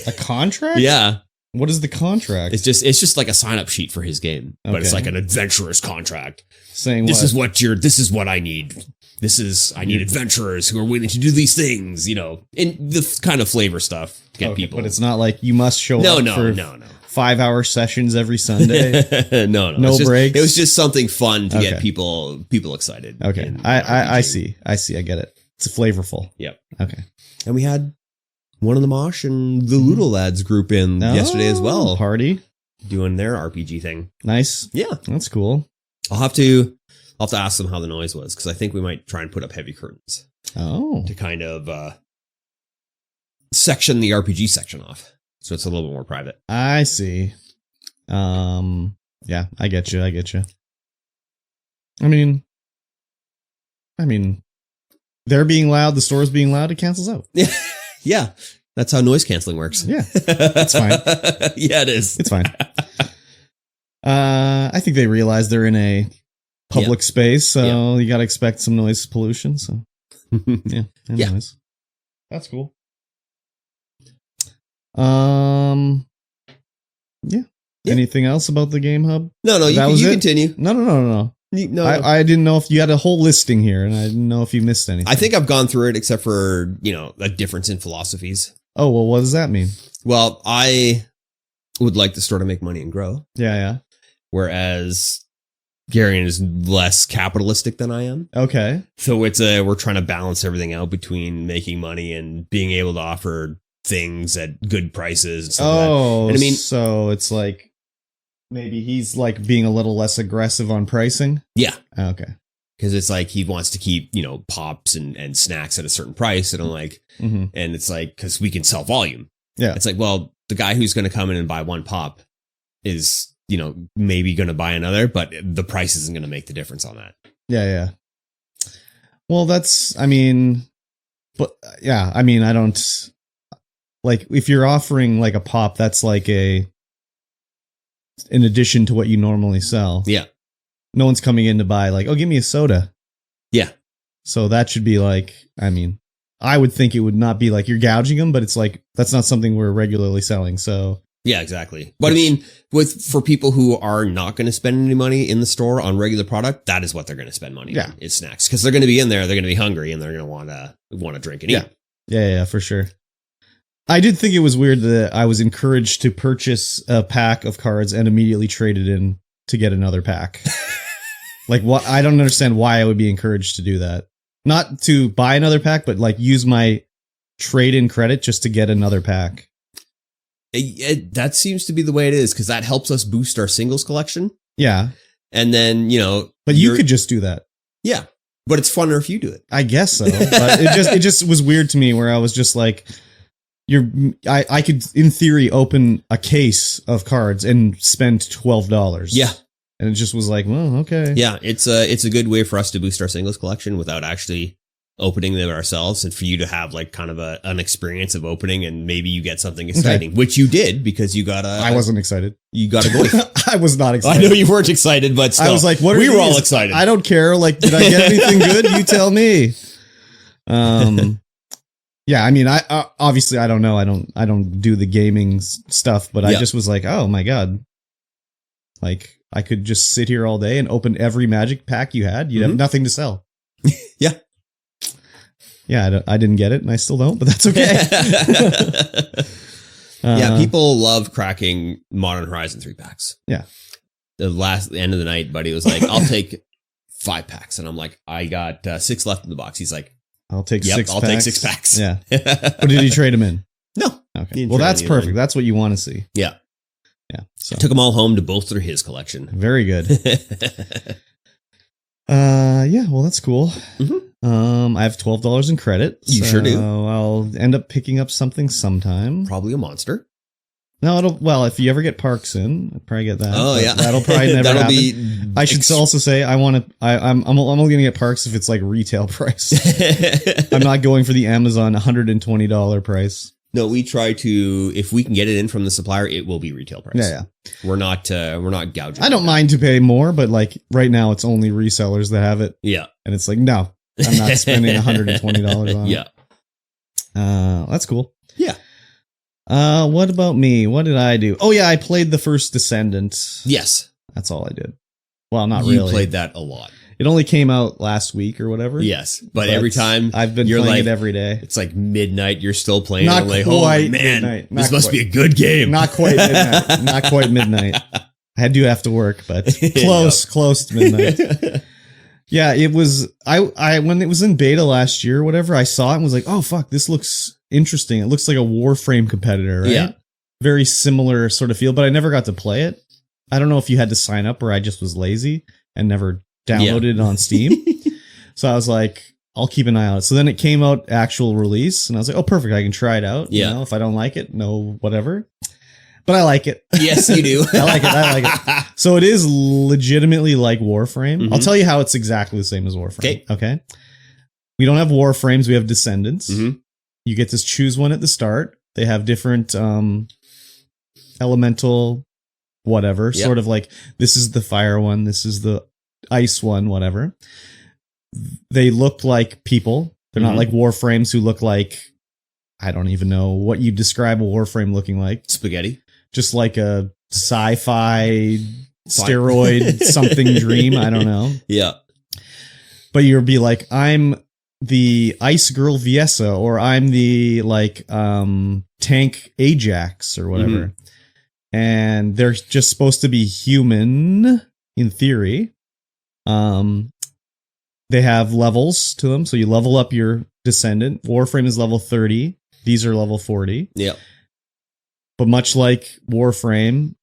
A contract? Yeah. What is the contract? It's just like a sign up sheet for his game, but it's like an adventurer's contract saying this is what I need. I need adventurers who are willing to do these things, in the kind of flavor stuff to get people. But it's not like you must show up for 5-hour sessions every Sunday. No breaks. It was just something fun to get people excited. Okay. I see. I get it. It's flavorful. Yep. Okay. And we had one of the Mosh and the Ludo Lads group in yesterday as well. Party. Doing their RPG thing. Nice. Yeah. That's cool. I'll have to ask them how the noise was, because I think we might try and put up heavy curtains. Oh. To kind of section the RPG section off. So it's a little bit more private. I see. Yeah, I get you. I mean, they're being loud, the store's being loud, it cancels out. Yeah. That's how noise canceling works. Yeah. That's fine. Yeah, it is. It's fine. I think they realize they're in a public space, so you got to expect some noise pollution. So, yeah. Anyways. That's cool. Yeah. Anything else about the Game Hub? No, you continue. No. No, I didn't know if you had a whole listing here, and I didn't know if you missed anything. I think I've gone through it, except for, a difference in philosophies. Oh, well, what does that mean? Well, I would like the store to make money and grow. Yeah. Whereas Garion is less capitalistic than I am. Okay. So we're trying to balance everything out between making money and being able to offer things at good prices. And stuff like that. And I mean, so it's like maybe he's like being a little less aggressive on pricing. Yeah. Okay. Because it's like he wants to keep, pops and snacks at a certain price. And I'm like, and it's like, because we can sell volume. Yeah. It's like, well, the guy who's going to come in and buy one pop is, maybe going to buy another, but the price isn't going to make the difference on that. Yeah. Well, I don't like if you're offering like a pop, that's like in addition to what you normally sell. Yeah. No one's coming in to buy like, give me a soda. Yeah. So that should be like, I would think it would not be like you're gouging them, but it's like, that's not something we're regularly selling. So yeah, exactly. But for people who are not going to spend any money in the store on regular product, that is what they're going to spend money on, is snacks. Because they're going to be in there, they're going to be hungry, and they're going to want to drink and eat. Yeah, for sure. I did think it was weird that I was encouraged to purchase a pack of cards and immediately trade it in to get another pack. Like, what? I don't understand why I would be encouraged to do that. Not to buy another pack, but like use my trade-in credit just to get another pack. That seems to be the way it is, because that helps us boost our singles collection. Yeah. And then, But you could just do that. Yeah. But it's funner if you do it. I guess so. But it just was weird to me where I was just like, I could, in theory, open a case of cards and spend $12. Yeah. And it just was like, well, okay. Yeah, it's a good way for us to boost our singles collection without actually opening them ourselves, and for you to have like kind of an experience of opening, and maybe you get something exciting, which you did because you got I wasn't excited. You got a goalie. I was not excited. I know you weren't excited, but still, I was like, what are we were these? all excited. I don't care. Like, did I get anything good? You tell me. Yeah, I mean, I obviously I don't know. I don't do the gaming stuff, but I just was like, oh my God. Like, I could just sit here all day and open every Magic pack you had. You'd have nothing to sell. Yeah. Yeah, I didn't get it, and I still don't, but that's okay. Yeah, people love cracking Modern Horizon 3 packs. Yeah. The end of the night, buddy was like, I'll take 5 packs. And I'm like, I got 6 left in the box. He's like, I'll take 6 I'll packs. take 6 packs. Yeah. But did he trade them in? No. Okay. Well, that's perfect. That's what you want to see. Yeah. Yeah. So. Took them all home to bolster his collection. Very good. Yeah, well, that's cool. I have $12 in credit. You sure do. I'll end up picking up something sometime. Probably a monster. No, if you ever get Parks in, I'll probably get that. Oh, yeah. That'll probably never That'll happen. be I should also say I'm only going to get Parks if it's like retail price. I'm not going for the Amazon $120 price. No, we try to, if we can get it in from the supplier, it will be retail price. Yeah. We're not gouging. I don't mind to pay more, but like right now it's only resellers that have it. Yeah. And it's like, no, I'm not spending $120 on it. Yeah. That's cool. Yeah. What about me? What did I do? Oh yeah, I played the first Descendant. Yes. That's all I did. Well, not really. really. You played that a lot. It only came out last week or whatever. Yes, but every time I've been playing it every day. It's like midnight. You're still playing. Not like, quite oh, man, midnight. This must be a good game. Not quite midnight. Not quite midnight. I do have to work, but close to midnight. Yeah, it was. I when it was in beta last year or whatever, I saw it and was like, oh fuck, this looks interesting. It looks like a Warframe competitor, right? Yeah. Very similar sort of feel, but I never got to play it. I don't know if you had to sign up or I just was lazy and never downloaded it on Steam. So I was like, I'll keep an eye on it. So then it came out actual release and I was like, oh, perfect. I can try it out. Yeah. You know, if I don't like it, no, whatever. But I like it. Yes, you do. I like it. So it is legitimately like Warframe. Mm-hmm. I'll tell you how it's exactly the same as Warframe. Okay. We don't have Warframes. We have Descendants. Mm-hmm. You get to choose one at the start. They have different elemental whatever. Yep. Sort of like this is the fire one. This is the ice one, whatever. They look like people. They're not like Warframes who look like, I don't even know what you describe a Warframe looking like. Spaghetti. Just like a sci-fi steroid something dream. I don't know. Yeah. But you'll be like, I'm the Ice Girl Viessa, or I'm the like tank Ajax or whatever. And they're just supposed to be human in theory. They have levels to them. So you level up your Descendant. Warframe is level 30. These are level 40. Yeah. But much like Warframe,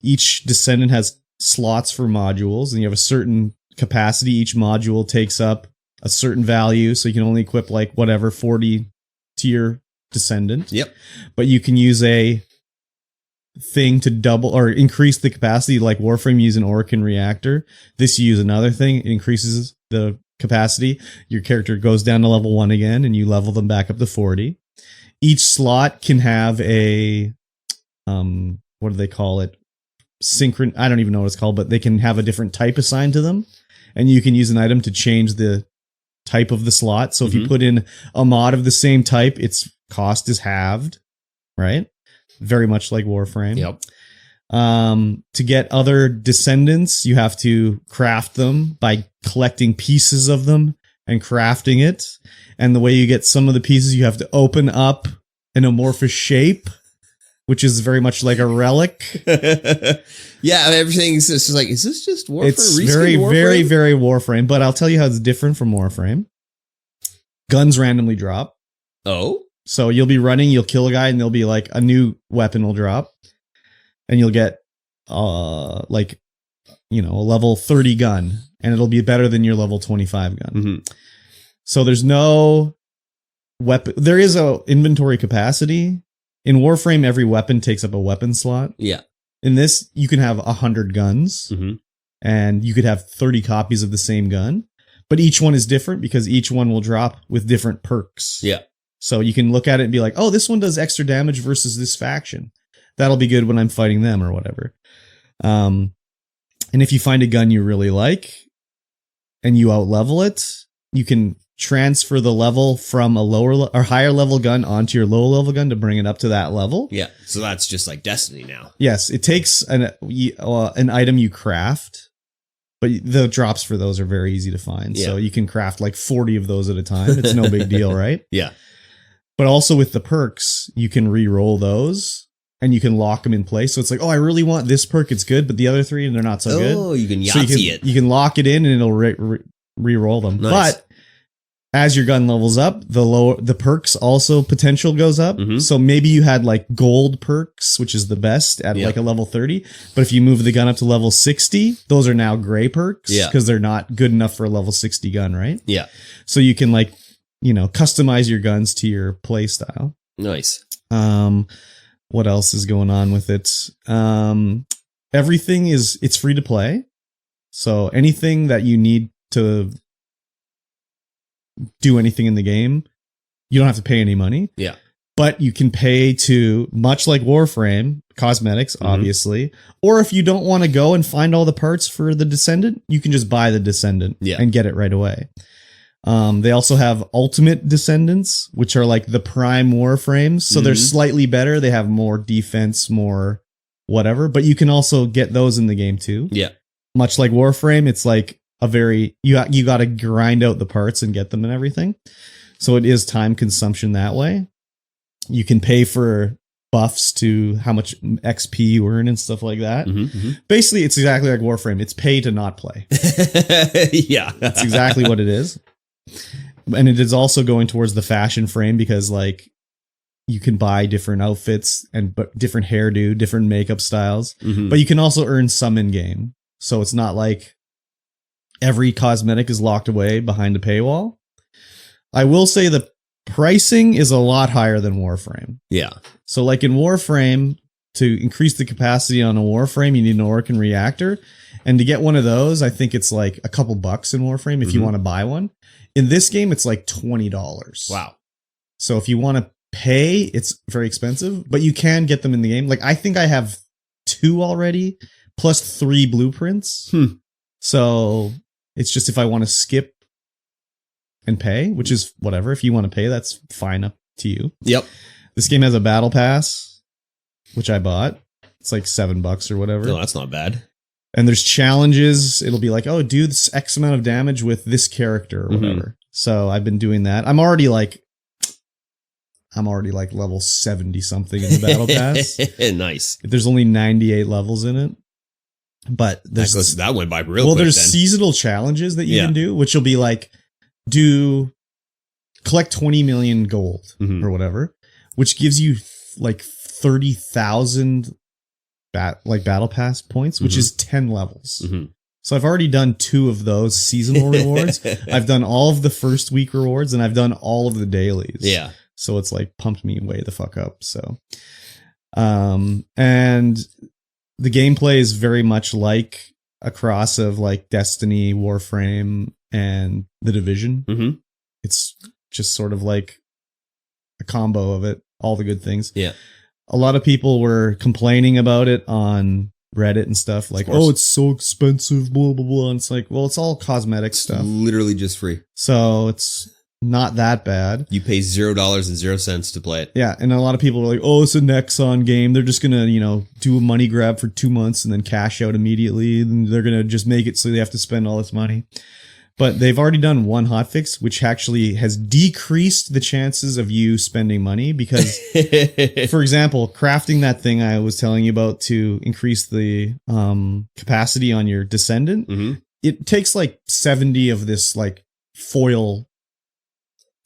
each Descendant has slots for modules, and you have a certain capacity. Each module takes up a certain value, so you can only equip like whatever 40 to your Descendant. Yep. But you can use a thing to double or increase the capacity, like Warframe use an Orokin reactor. This you use another thing, it increases the capacity. Your character goes down to level 1 again, and you level them back up to 40. Each slot can have a, what do they call it? I don't even know what it's called, but they can have a different type assigned to them. And you can use an item to change the type of the slot. So if you put in a mod of the same type, its cost is halved, right? Very much like Warframe. Yep. To get other Descendants, you have to craft them by collecting pieces of them and crafting it. And the way you get some of the pieces, you have to open up an amorphous shape, which is very much like a relic. Yeah, everything's just like, is this just Warframe? It's very, very, very Warframe. But I'll tell you how it's different from Warframe. Guns randomly drop. Oh, So you'll be running, you'll kill a guy, and there'll be like a new weapon will drop, and you'll get like, you know, a level 30 gun, and it'll be better than your level 25 gun. mm-hmm. So there's no weapon. There is a inventory capacity. In Warframe, every weapon takes up a weapon slot. Yeah. In this, you can have 100 guns, Mm-hmm. and you could have 30 copies of the same gun, but each one is different because each one will drop with different perks. Yeah. So you can look at it and be like, oh, this one does extra damage versus this faction. That'll be good when I'm fighting them or whatever. And if you find a gun you really like and you outlevel it, you can transfer the level from a lower or higher level gun onto your low level gun to bring it up to that level. Yeah. So that's just like Destiny now. Yes, it takes an item you craft, but the drops for those are very easy to find. Yeah. So you can craft like 40 of those at a time. It's no big deal, right? Yeah. But also with the perks, you can re-roll those and you can lock them in place. So it's like, oh, I really want this perk. It's good, but the other three, they're not so good. Oh, you can So Yahtzee it. you can lock it in and it'll re-roll them. Nice. But as your gun levels up, the perks also potential goes up. Mhm. So maybe you had like gold perks, which is the best at like a level 30. But if you move the gun up to level 60, those are now gray perks because they're not good enough for a level 60 gun, right? Yeah. So you can like, you know, customize your guns to your play style. Nice. What else is going on with it? Everything it's free to play. So anything that you need to do anything in the game, you don't have to pay any money. Yeah. But you can pay to, much like Warframe, cosmetics, obviously. Or if you don't want to go and find all the parts for the Descendant, you can just buy the Descendant and get it right away. They also have Ultimate Descendants, which are like the prime Warframes. So they're slightly better. They have more defense, more whatever. But you can also get those in the game too. Yeah. Much like Warframe, it's like a very, you got to grind out the parts and get them and everything. So it is time consumption that way. You can pay for buffs to how much XP you earn and stuff like that. Basically, it's exactly like Warframe. It's pay to not play. Yeah. That's exactly what it is. And it is also going towards the fashion frame because like you can buy different outfits and different hairdo, different makeup styles, but you can also earn some in game. So it's not like every cosmetic is locked away behind a paywall. I will say the pricing is a lot higher than Warframe. Yeah. So like in Warframe, to increase the capacity on a Warframe, you need an Orokin reactor. And to get one of those, I think it's like a couple bucks in Warframe if you want to buy one. In this game, it's like $20. Wow. So if you want to pay, it's very expensive, but you can get them in the game. Like I think I have 2 already, plus 3 blueprints. So it's just if I want to skip and pay, which is whatever. If you want to pay, that's fine, up to you. Yep. This game has a battle pass, which I bought. It's like $7 or whatever. No, that's not bad. And there's challenges. It'll be like, oh, do this X amount of damage with this character or whatever. So I've been doing that. I'm already like level 70 something in the battle pass. Nice. There's only 98 levels in it. But that went by real quick. Well, there's then. seasonal challenges that you can do, which will be like collect 20 million gold or whatever, which gives you like 30,000 battle pass points, which is 10 levels. So I've already done 2 of those seasonal rewards. I've done all of the first week rewards and I've done all of the dailies. Yeah. So it's like pumped me way the fuck up. So, and the gameplay is very much like a cross of like Destiny, Warframe, and The Division. It's just sort of like a combo of it, all the good things. Yeah. A lot of people were complaining about it on Reddit and stuff like, oh, it's so expensive, blah, blah, blah. And it's like, well, it's all cosmetic stuff. Literally just free. So it's not that bad. You pay $0.00 to play it. Yeah. And a lot of people are like, oh, it's a Nexon game. They're just going to, do a money grab for 2 months and then cash out immediately. And they're going to just make it so they have to spend all this money. But they've already done one hotfix, which actually has decreased the chances of you spending money because, for example, crafting that thing I was telling you about to increase the capacity on your Descendant, it takes like 70 of this like foil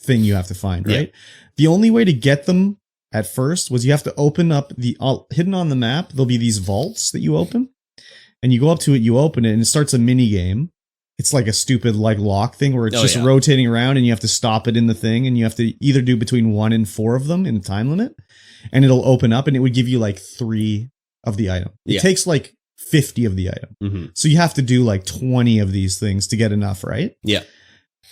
thing you have to find, right? The only way to get them at first was you have to open up hidden on the map. There'll be these vaults that you open, and you go up to it, you open it, and it starts a mini game. It's like a stupid like lock thing where it's rotating around, and you have to stop it in the thing, and you have to either do between 1 and 4 of them in a time limit, and it'll open up, and it would give you like 3 of the item. It takes like 50 of the item. Mm-hmm. So you have to do like 20 of these things to get enough, right? Yeah.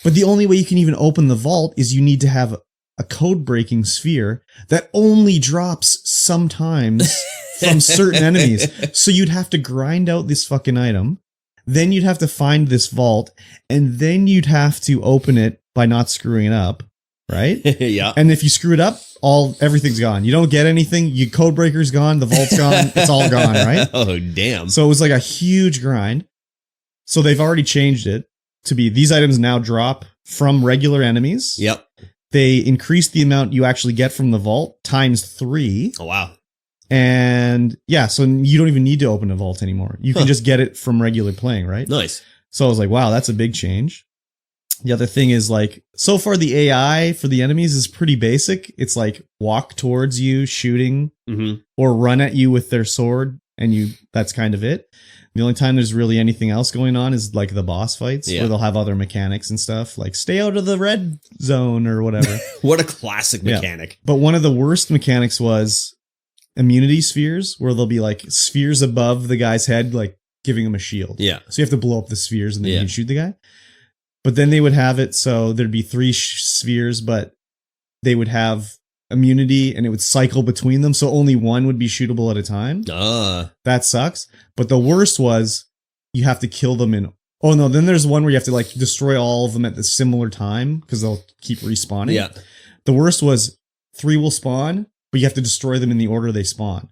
But the only way you can even open the vault is you need to have a code breaking sphere that only drops sometimes from certain enemies. So you'd have to grind out this fucking item. Then you'd have to find this vault, and then you'd have to open it by not screwing it up, right? Yeah. And if you screw it up, everything's gone. You don't get anything. Your code breaker's gone. The vault's gone. It's all gone, right? Oh, damn. So it was like a huge grind. So they've already changed it to be these items now drop from regular enemies. Yep. They increase the amount you actually get from the vault times 3. Oh, wow. And yeah, so you don't even need to open a vault anymore. You can just get it from regular playing, right? Nice. So I was like, wow, that's a big change. The other thing is like, so far the AI for the enemies is pretty basic. It's like walk towards you, shooting, or run at you with their sword, and that's kind of it. The only time there's really anything else going on is like the boss fights where they'll have other mechanics and stuff like stay out of the red zone or whatever. What a classic mechanic. Yeah. But one of the worst mechanics was immunity spheres, where there'll be like spheres above the guy's head, like giving him a shield. Yeah. So you have to blow up the spheres and then you can shoot the guy. But then they would have it so there'd be 3 spheres, but they would have immunity and it would cycle between them. So only one would be shootable at a time. That sucks. But the worst was you have to kill them in. Oh no, then there's one where you have to like destroy all of them at the similar time because they'll keep respawning. Yeah. The worst was 3 will spawn, but you have to destroy them in the order they spawn.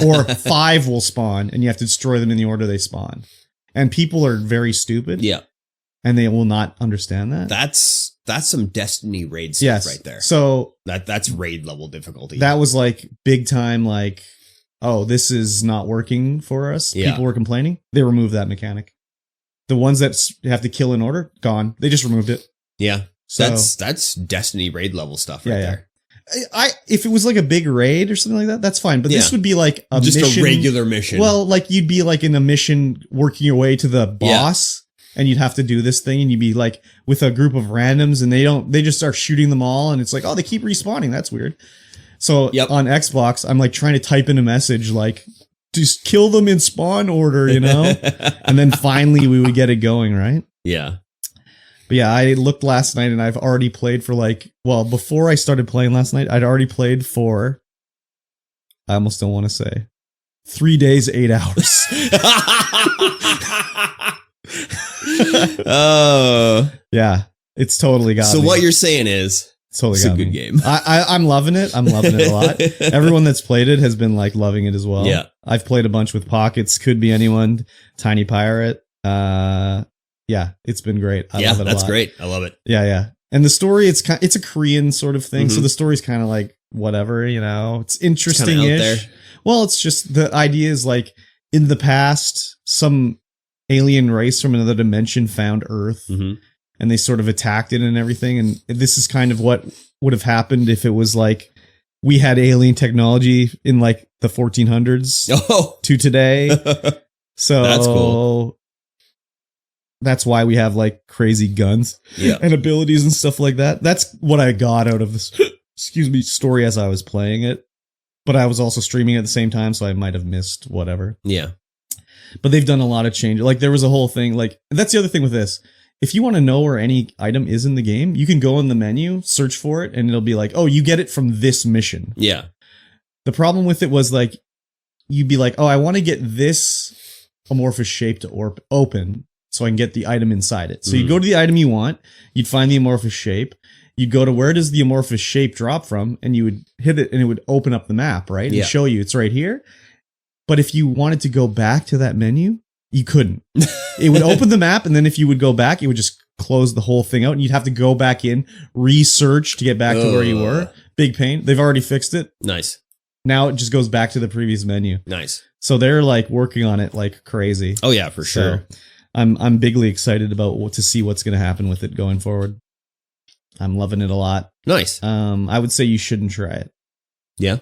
Or 5 will spawn and you have to destroy them in the order they spawn. And people are very stupid. Yeah. And they will not understand that. That's some Destiny raid stuff right there. So that's raid level difficulty. That was like big time, like, oh, this is not working for us. Yeah. People were complaining. They removed that mechanic. The ones that have to kill in order, gone. They just removed it. Yeah. So that's Destiny raid level stuff right there. If it was like a big raid or something like that, that's fine. But this would be like just mission, a regular mission. Well, like you'd be like in a mission working your way to the boss. And you'd have to do this thing, and you'd be like with a group of randoms, and they just start shooting them all, and it's like, oh, they keep respawning. That's weird. So on Xbox, I'm like trying to type in a message like, just kill them in spawn order, you know? And then finally we would get it going, right? Yeah. But yeah, I looked last night, and I've already played for before I started playing last night, I'd already played for, I almost don't want to say, 3 days, 8 hours. Oh yeah, it's totally got so me. What you're saying is it's totally a good game. I'm loving it. I'm loving it a lot. Everyone that's played it has been like loving it as well. Yeah, I've played a bunch with Pockets, Could Be Anyone, Tiny Pirate. Yeah, it's been great. I love it a lot. That's great. I love it. Yeah. And the story, it's a Korean sort of thing. So the story's kind of like whatever, you know. It's interesting-ish. Well, it's just the idea is like in the past, some alien race from another dimension found Earth, and they sort of attacked it and everything. And this is kind of what would have happened if it was like we had alien technology in like the 1400s to today. So that's cool. That's why we have like crazy guns and abilities and stuff like that. That's what I got out of this story as I was playing it. But I was also streaming at the same time, so I might have missed whatever. Yeah. But they've done a lot of change. Like there was a whole thing, like that's the other thing with this. If you want to know where any item is in the game, you can go in the menu, search for it, and it'll be like, oh, you get it from this mission. Yeah. The problem with it was like, you'd be like, oh, I want to get this amorphous shape to open so I can get the item inside it. So you go to the item you want, you'd find the amorphous shape, you'd go to where does the amorphous shape drop from, and you would hit it and it would open up the map, right? And show you it's right here. But if you wanted to go back to that menu, you couldn't. It would open the map, and then if you would go back, it would just close the whole thing out, and you'd have to go back in, research to get back to where you were. Big pain. They've already fixed it. Nice. Now it just goes back to the previous menu. Nice. So they're like working on it like crazy. Oh yeah, for sure. I'm bigly excited about to see what's going to happen with it going forward. I'm loving it a lot. Nice. I would say you shouldn't try it. Yeah.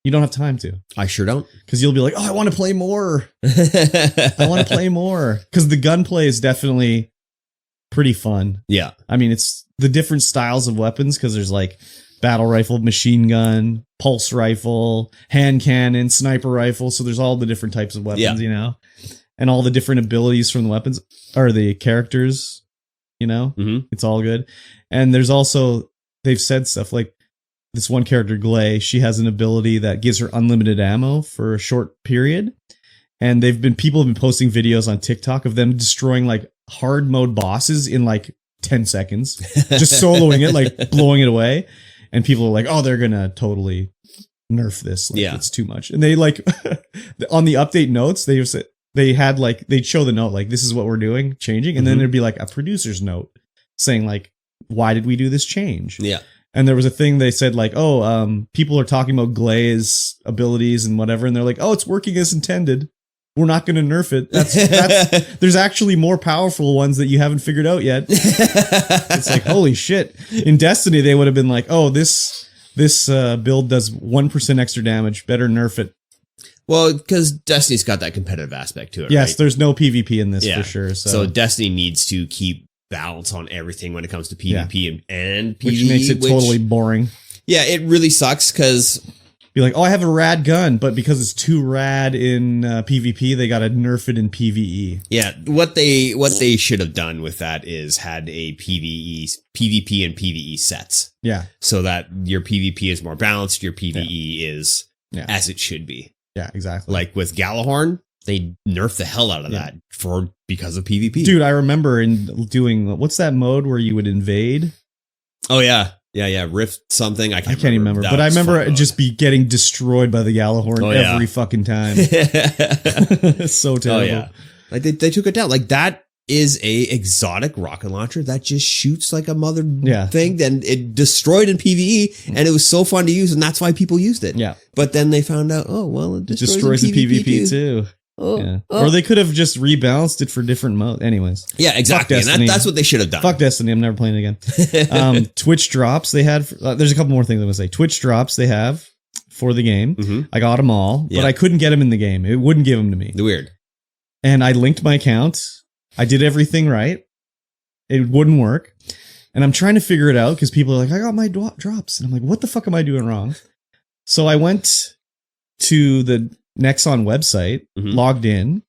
You don't have time to. I sure don't. Because you'll be like, oh, I want to play more. I want to play more. Because the gunplay is definitely pretty fun. Yeah. I mean, it's the different styles of weapons, because there's like battle rifle, machine gun, pulse rifle, hand cannon, sniper rifle. So there's all the different types of weapons, you know, and all the different abilities from the weapons or the characters, you know, It's all good. And there's also, they've said stuff like this one character, Glay, she has an ability that gives her unlimited ammo for a short period. And people have been posting videos on TikTok of them destroying like hard mode bosses in like 10 seconds, just soloing it, like blowing it away. And people are like, oh, they're going to totally nerf this. Like, it's too much. And they like on the update notes, they'd show the note, like, this is what we're doing, changing. And then there'd be like a producer's note saying like, why did we do this change? Yeah. And there was a thing they said like, oh, people are talking about Glay's abilities and whatever. And they're like, oh, it's working as intended. We're not going to nerf it. That's there's actually more powerful ones that you haven't figured out yet. It's like, holy shit. In Destiny, they would have been like, oh, this build does 1% extra damage. Better nerf it. Well, because Destiny's got that competitive aspect to it. Yes, right? There's no PvP in this for sure. So Destiny needs to keep balance on everything when it comes to PvP and PvE. Which makes it totally boring. Yeah, it really sucks because... Be like, oh, I have a rad gun, but because it's too rad in PvP, they got to nerf it in PvE. Yeah, what they should have done with that is had a PvP and PvE sets. Yeah. So that your PvP is more balanced, your PvE is as it should be. Yeah, exactly. Like with Galahorn, they nerfed the hell out of that because of PvP. Dude, I remember in doing, what's that mode where you would invade? Oh, yeah. Yeah, Rift something. I can't remember. But I remember just be getting destroyed by the Galahorn every fucking time. It's so terrible. Oh, yeah. Like they took it down. Like that is a exotic rocket launcher that just shoots like a mother thing. Then it destroyed in PvE and it was so fun to use and that's why people used it. Yeah. But then they found out, oh, well, it destroys in PvP too. Or they could have just rebalanced it for different modes. Anyways. Yeah, exactly. And that's what they should have done. Fuck Destiny. I'm never playing it again. Twitch drops they had. There's a couple more things I'm going to say. Twitch drops they have for the game. I got them all, but I couldn't get them in the game. It wouldn't give them to me. Weird. And I linked my account. I did everything right. It wouldn't work. And I'm trying to figure it out because people are like, I got my drops. And I'm like, what the fuck am I doing wrong? So I went to the Nexon website, logged in,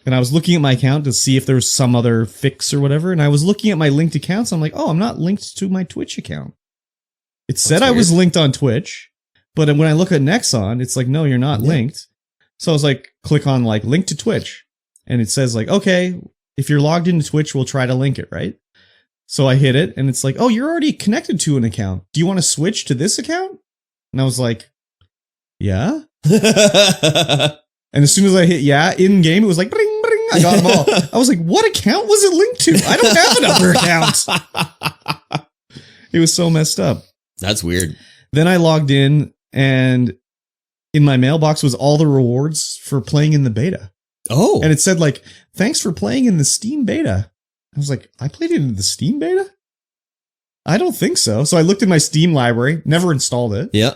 and I was looking at my account to see if there was some other fix or whatever. And I was looking at my linked accounts. I'm like, oh, I'm not linked to my Twitch account. It said I was linked on Twitch, but when I look at Nexon, it's like, no, you're not linked. So I was like, click on like link to Twitch. And it says like, okay, if you're logged into Twitch, we'll try to link it, right? So I hit it and it's like, oh, you're already connected to an account. Do you want to switch to this account? And I was like, yeah. And as soon as I hit in game, it was like, bring, bring. I got them all. I was like, what account was it linked to? I don't have another account. It was so messed up. That's weird. Then I logged in and in my mailbox was all the rewards for playing in the beta. Oh. And it said like, thanks for playing in the Steam beta. I was like, I played it in the Steam beta? I don't think so. So I looked at my Steam library, never installed it. Yeah.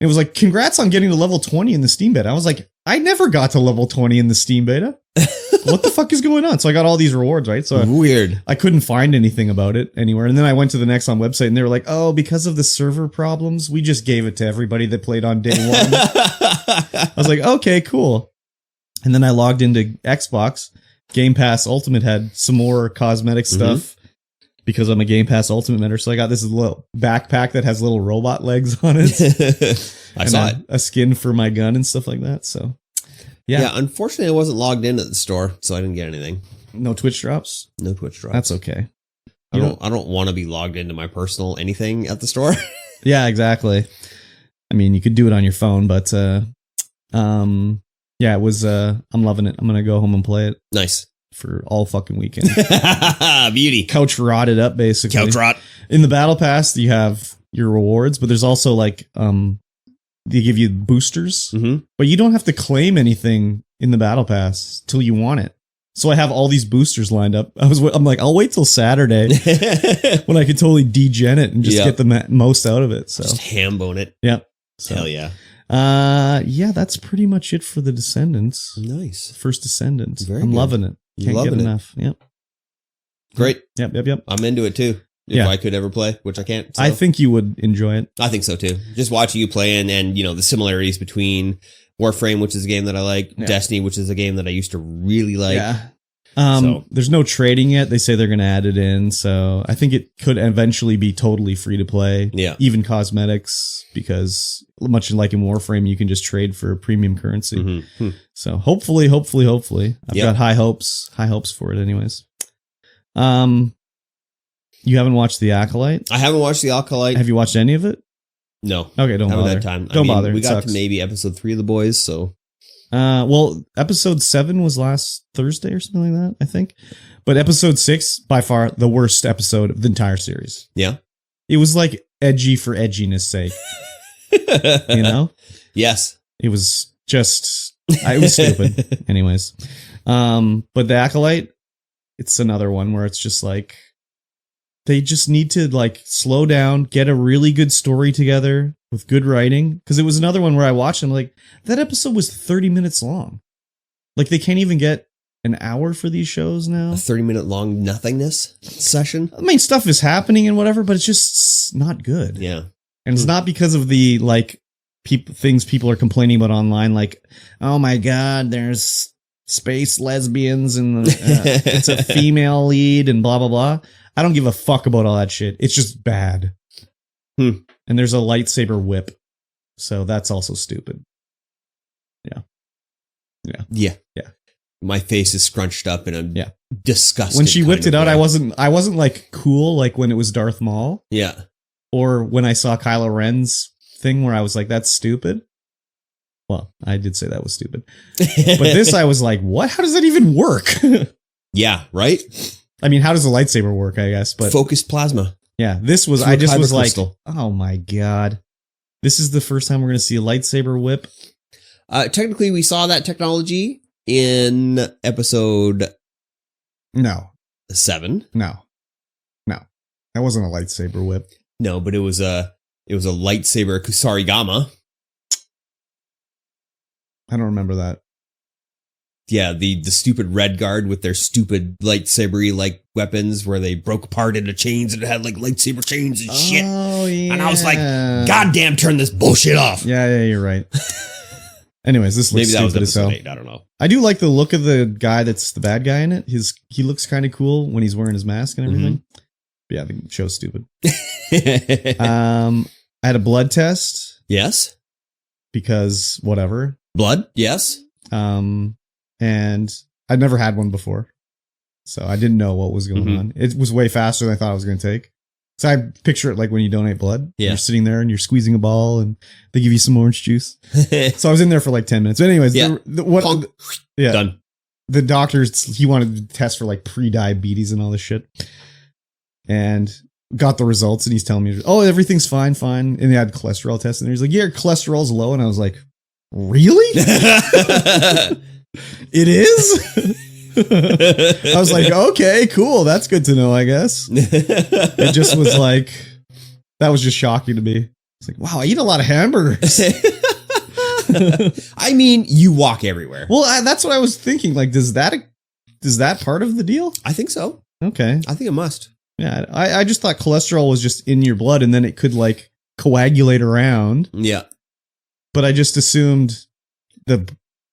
It was like, congrats on getting to level 20 in the Steam beta. I was like, I never got to level 20 in the Steam beta. What the fuck is going on? So I got all these rewards, right? So weird. I couldn't find anything about it anywhere. And then I went to the Nexon website and they were like, oh, because of the server problems, we just gave it to everybody that played on day one. I was like, okay, cool. And then I logged into Xbox. Game Pass Ultimate had some more cosmetic stuff because I'm a Game Pass Ultimate member. So I got this little backpack that has little robot legs on it. I saw it. A skin for my gun and stuff like that. So yeah. Unfortunately, I wasn't logged in at the store, so I didn't get anything. No Twitch drops? No Twitch drops. That's okay. I don't want to be logged into my personal anything at the store. Yeah, exactly. I mean, you could do it on your phone, but yeah, it was I'm loving it. I'm gonna go home and play it. Nice. For all fucking weekend. Beauty. Couch rotted up, basically. Couch rot. In the battle pass, you have your rewards, but there's also like they give you boosters, but you don't have to claim anything in the battle pass till you want it. So I have all these boosters lined up. I'm like, I'll wait till Saturday when I could totally degen it and just get the most out of it. So just ham bone it. Yep. So, hell yeah. Yeah, that's pretty much it for the Descendants. Nice. First Descendants. Very I'm good. loving it. Can't get enough. Yep. Great. Yep. I'm into it too. If I could ever play, which I can't. So. I think you would enjoy it. I think so too. Just watching you play and you know, the similarities between Warframe, which is a game that I like, Destiny, which is a game that I used to really like. Yeah. There's no trading yet. They say they're going to add it in. So I think it could eventually be totally free to play. Yeah. Even cosmetics, because much like in Warframe, you can just trade for premium currency. Mm-hmm. So hopefully, I've got high hopes for it anyways. You haven't watched The Acolyte? I haven't watched The Acolyte. Have you watched any of it? No. Okay, don't bother. That time. Don't bother. We got to maybe episode 3 of The Boys, so. Well, episode 7 was last Thursday or something like that, I think. But episode 6, by far the worst episode of the entire series. Yeah. It was like edgy for edginess sake. You know? Yes. It was just, it was stupid. Anyways. But The Acolyte, it's another one where it's just like, they just need to like slow down, get a really good story together with good writing. Cause it was another one where I watched and I'm like, that episode was 30 minutes long. Like they can't even get an hour for these shows now. A 30-minute long nothingness session. I mean, stuff is happening and whatever, but it's just not good. Yeah. And it's not because of the like things people are complaining about online. Like, oh my God, there's space lesbians and it's a female lead and blah, blah, blah. I don't give a fuck about all that shit. It's just bad. And there's a lightsaber whip. So that's also stupid. Yeah. My face is scrunched up and I'm disgusted. When she whipped it out, I wasn't like cool like when it was Darth Maul. Yeah. Or when I saw Kylo Ren's thing where I was like, that's stupid. Well, I did say that was stupid. But this I was like, what? How does that even work? Yeah, right? I mean, how does a lightsaber work, I guess? But focused plasma. Yeah, this was, I just was like, oh my God. This is the first time we're going to see a lightsaber whip. Technically, we saw that technology in episode 7. No. That wasn't a lightsaber whip. No, but it was a lightsaber Kusarigama. I don't remember that. Yeah, the stupid Red Guard with their stupid lightsabery like weapons where they broke apart into chains and it had like lightsaber chains and shit. Oh, yeah. And I was like, goddamn, turn this bullshit off. Yeah, you're right. Anyways, this looks maybe that stupid was episode as hell. 8, I don't know. I do like the look of the guy that's the bad guy in it. He looks kind of cool when he's wearing his mask and everything. But yeah, the show's stupid. I had a blood test. Yes. Because whatever. Blood? Yes. And I'd never had one before. So I didn't know what was going on. It was way faster than I thought it was going to take. So I picture it like when you donate blood. Yeah. You're sitting there and you're squeezing a ball and they give you some orange juice. So I was in there for like 10 minutes. But anyways, Done. The doctors, he wanted to test for like pre-diabetes and all this shit. And got the results and he's telling me, oh, everything's fine. And he had cholesterol tests and he's like, yeah, your cholesterol's low. And I was like, really? It is? I was like, okay, cool. That's good to know, I guess. It just was like, that was just shocking to me. It's like, wow, I eat a lot of hamburgers. I mean, you walk everywhere. Well, that's what I was thinking. Like, does that part of the deal? I think so. Okay. I think it must. Yeah. I just thought cholesterol was just in your blood and then it could like coagulate around. Yeah. But I just assumed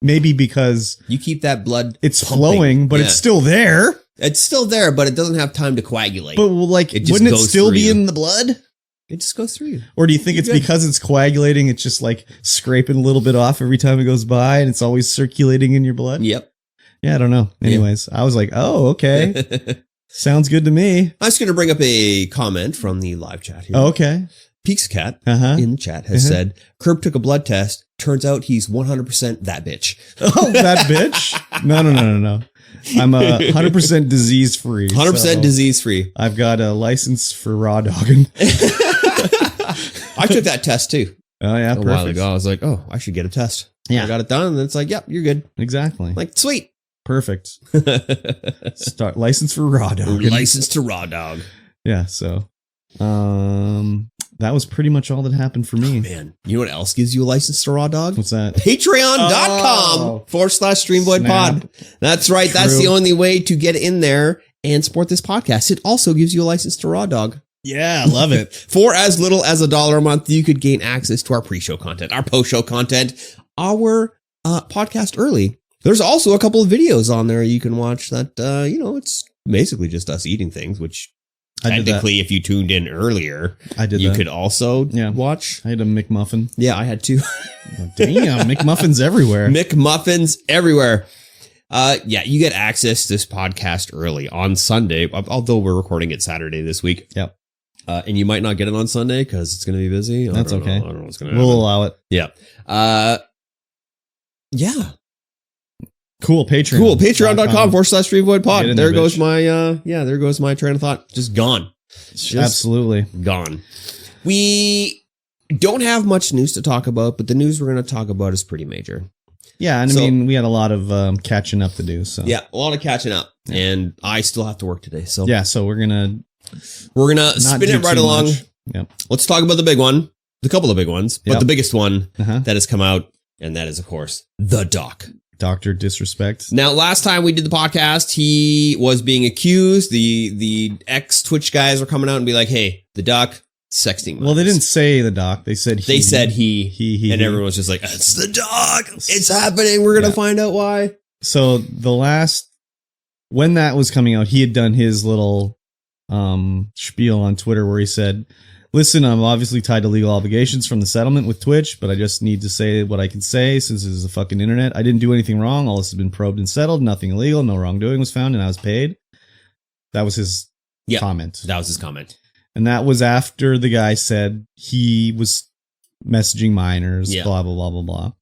maybe because you keep that blood, it's pumping, flowing, but it's still there. It's still there, but it doesn't have time to coagulate. But like, wouldn't it still be in the blood? It just goes through you. Or do you think it's because it's coagulating, it's just like scraping a little bit off every time it goes by and it's always circulating in your blood? Yep. Yeah, I don't know. Anyways, I was like, oh, okay. Sounds good to me. I'm just going to bring up a comment from the live chat here. Oh, okay. Peaks Cat in the chat has said, Curb took a blood test. Turns out he's 100% that bitch. Oh, that bitch? No. I'm 100% disease free. 100% disease free. I've got a license for raw dogging. I took that test too. Oh yeah, a while ago. I was like, oh, I should get a test. Yeah, I got it done, and it's like, yep, you're good. Exactly. Like, sweet. Perfect. Start license for raw dog. License to raw dog. Yeah. So, that was pretty much all that happened for me. Oh, man, you know what else gives you a license to raw dog? What's that? Patreon.com/StreamVoid pod. That's right. True. That's the only way to get in there and support this podcast. It also gives you a license to raw dog. Yeah, I love it. For as little as $1 a month, you could gain access to our pre-show content, our post-show content, our podcast early. There's also a couple of videos on there you can watch that, it's basically just us eating things, which technically, if you tuned in earlier, you could also watch. I had a McMuffin. Yeah, I had two. Damn, McMuffins everywhere. McMuffins everywhere. You get access to this podcast early on Sunday, although we're recording it Saturday this week. Yep. And you might not get it on Sunday because it's going to be busy. That's okay. I don't know what's going to happen. We'll allow it. Yeah. Yeah. Cool. Patreon. Cool. Patreon.com/StreamVoid pod. There goes bitch. there goes my train of thought. Just gone. Absolutely. Gone. We don't have much news to talk about, but the news we're going to talk about is pretty major. Yeah. And I mean, we had a lot of catching up to do. So yeah, a lot of catching up. Yeah. And I still have to work today. So yeah. So we're going to spin it right along. Yep. Let's talk about the big one. The couple of big ones, but the biggest one that has come out, and that is, of course, the Doc. Dr. Disrespect. Now, last time we did the podcast, he was being accused. The ex-Twitch guys were coming out and be like, hey, the Doc, sexting moms. Well, they didn't say the Doc. They said he. They said he. And everyone was just like, it's the Doc. It's happening. We're going to find out why. So when that was coming out, he had done his little spiel on Twitter where he said, listen, I'm obviously tied to legal obligations from the settlement with Twitch, but I just need to say what I can say since this is the fucking internet. I didn't do anything wrong. All this has been probed and settled. Nothing illegal. No wrongdoing was found, and I was paid. That was his comment. That was his comment. And that was after the guy said he was messaging minors, blah, blah, blah, blah, blah.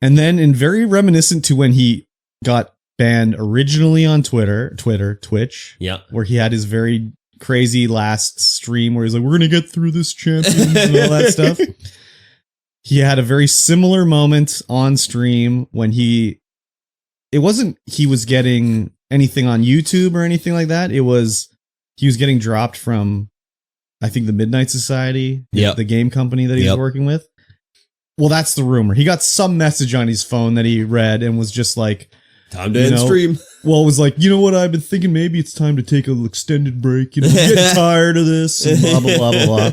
And then, in very reminiscent to when he got banned originally on Twitch, where he had his very crazy last stream where he's like, we're gonna get through this, champions, and all that stuff. He had a very similar moment on stream when it wasn't he was getting anything on YouTube or anything like that. It was he was getting dropped from, I think, the Midnight Society, the game company that he was working with. Well, that's the rumor. He got some message on his phone that he read and was just like, time to end stream. Well, it was like, you know what? I've been thinking maybe it's time to take an extended break. I'm getting tired of this. And blah, blah, blah, blah, blah.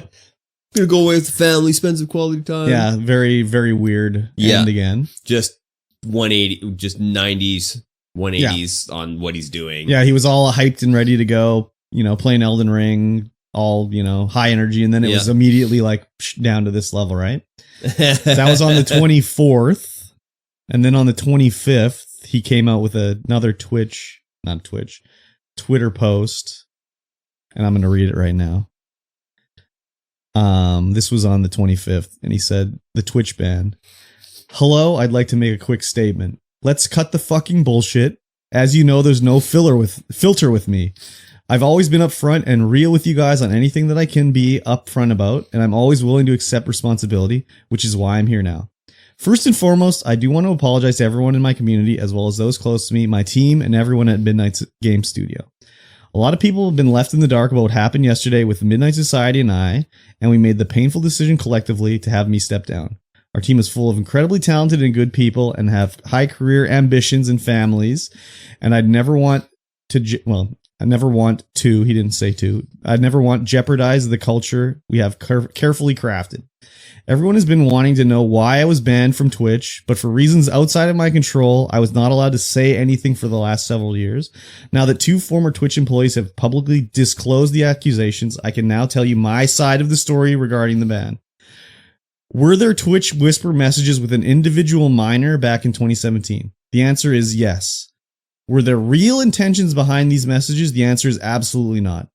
Gonna go away with the family, spend some quality time. Yeah, very, very weird. And again. Just 180, just 90s, 180s on what he's doing. Yeah, he was all hyped and ready to go, playing Elden Ring, all, high energy. And then it was immediately like down to this level, right? That was on the 24th. And then on the 25th, he came out with another Twitter post, and I'm going to read it right now. This was on the 25th, and he said, the Twitch ban. Hello, I'd like to make a quick statement. Let's cut the fucking bullshit. As you know, there's no filter with me. I've always been upfront and real with you guys on anything that I can be upfront about, and I'm always willing to accept responsibility, which is why I'm here now. First and foremost, I do want to apologize to everyone in my community, as well as those close to me, my team, and everyone at Midnight Game Studio. A lot of people have been left in the dark about what happened yesterday with Midnight Society and I, and we made the painful decision collectively to have me step down. Our team is full of incredibly talented and good people and have high career ambitions and families, and I'd never want to, he didn't say to, I'd never want jeopardize the culture we have carefully crafted. Everyone has been wanting to know why I was banned from Twitch, but for reasons outside of my control, I was not allowed to say anything for the last several years. Now that 2 former Twitch employees have publicly disclosed the accusations, I can now tell you my side of the story regarding the ban. Were there Twitch whisper messages with an individual minor back in 2017? The answer is yes. Were there real intentions behind these messages? The answer is absolutely not.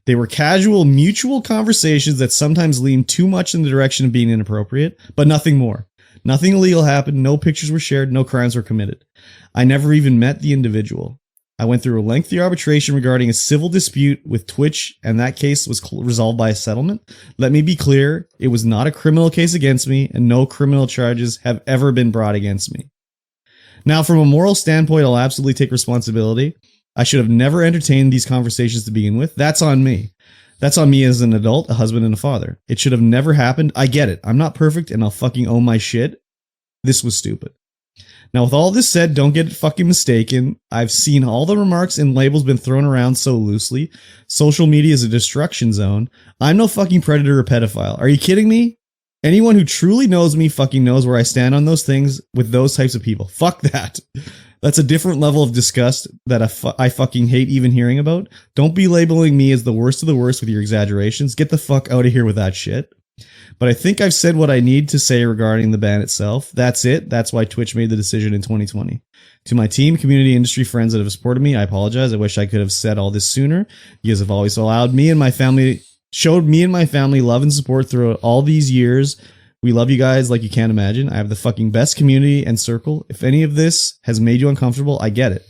They were casual, mutual conversations that sometimes leaned too much in the direction of being inappropriate, but nothing more. Nothing illegal happened, no pictures were shared, no crimes were committed. I never even met the individual. I went through a lengthy arbitration regarding a civil dispute with Twitch, and that case was resolved by a settlement. Let me be clear, it was not a criminal case against me, and no criminal charges have ever been brought against me. Now, from a moral standpoint, I'll absolutely take responsibility. I should have never entertained these conversations to begin with. That's on me. That's on me as an adult, a husband, and a father. It should have never happened. I get it. I'm not perfect, and I'll fucking own my shit. This was stupid. Now, with all this said, don't get it fucking mistaken. I've seen all the remarks and labels been thrown around so loosely. Social media is a destruction zone. I'm no fucking predator or pedophile. Are you kidding me? Anyone who truly knows me fucking knows where I stand on those things with those types of people. Fuck that. That's a different level of disgust that I fucking hate even hearing about. Don't be labeling me as the worst of the worst with your exaggerations. Get the fuck out of here with that shit. But I think I've said what I need to say regarding the ban itself. That's it. That's why Twitch made the decision in 2020. To my team, community, industry friends that have supported me, I apologize. I wish I could have said all this sooner. You guys have always allowed me and my family, showed me and my family love and support throughout all these years. We love you guys like you can't imagine. I have the fucking best community and circle. If any of this has made you uncomfortable, I get it.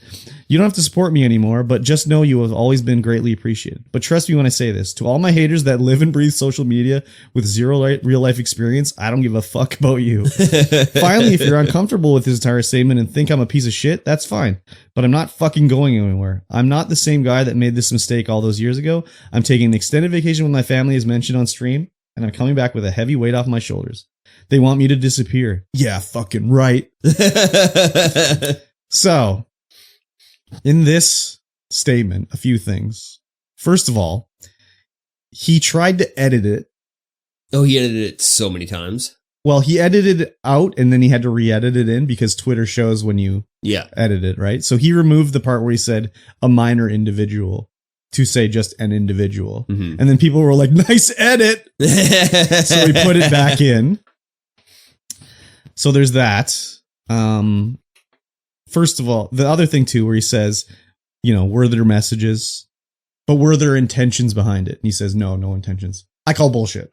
You don't have to support me anymore, but just know you have always been greatly appreciated. But trust me when I say this. To all my haters that live and breathe social media with zero real life experience, I don't give a fuck about you. Finally, if you're uncomfortable with this entire statement and think I'm a piece of shit, that's fine. But I'm not fucking going anywhere. I'm not the same guy that made this mistake all those years ago. I'm taking an extended vacation with my family as mentioned on stream, and I'm coming back with a heavy weight off my shoulders. They want me to disappear. Yeah, fucking right. So, in this statement, a few things. First of all, he tried to edit it. Oh, he edited it so many times. Well, he edited it out and then he had to re-edit it in because Twitter shows when you edit it, right? So he removed the part where he said a minor individual to say just an individual. Mm-hmm. And then people were like, nice edit. So he put it back in. So there's that. First of all, the other thing too, where he says, were there messages, but were there intentions behind it? And he says, no intentions. I call bullshit.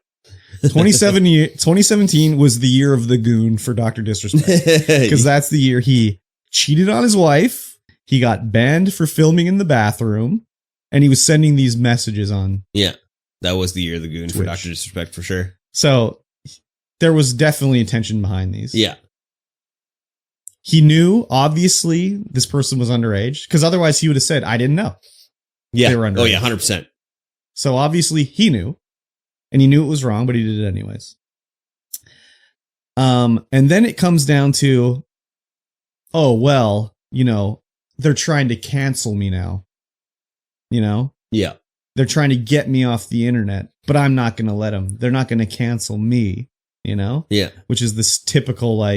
2017 was the year of the goon for Dr. Disrespect because that's the year he cheated on his wife. He got banned for filming in the bathroom and he was sending these messages on. Yeah. That was the year of the goon Twitch. For Dr. Disrespect for sure. So there was definitely intention behind these. Yeah. He knew, obviously, this person was underage, because otherwise he would have said, I didn't know. Yeah. They were underage. Oh, yeah, 100%. So obviously he knew, and he knew it was wrong, but he did it anyways. And then it comes down to, oh, well, they're trying to cancel me now. Yeah. They're trying to get me off the internet, but I'm not going to let them. They're not going to cancel me, Yeah. Which is this typical,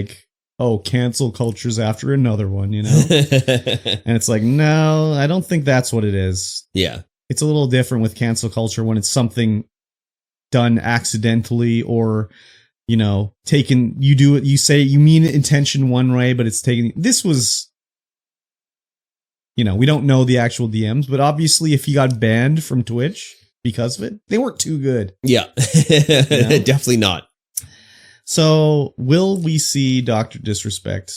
cancel culture's after another one, And it's like, no, I don't think that's what it is. Yeah. It's a little different with cancel culture when it's something done accidentally or, taken, you do it, you say, you mean intention one way, but it's taken, this was, we don't know the actual DMs, but obviously if he got banned from Twitch because of it, they weren't too good. Yeah. Definitely not. So, will we see Dr. Disrespect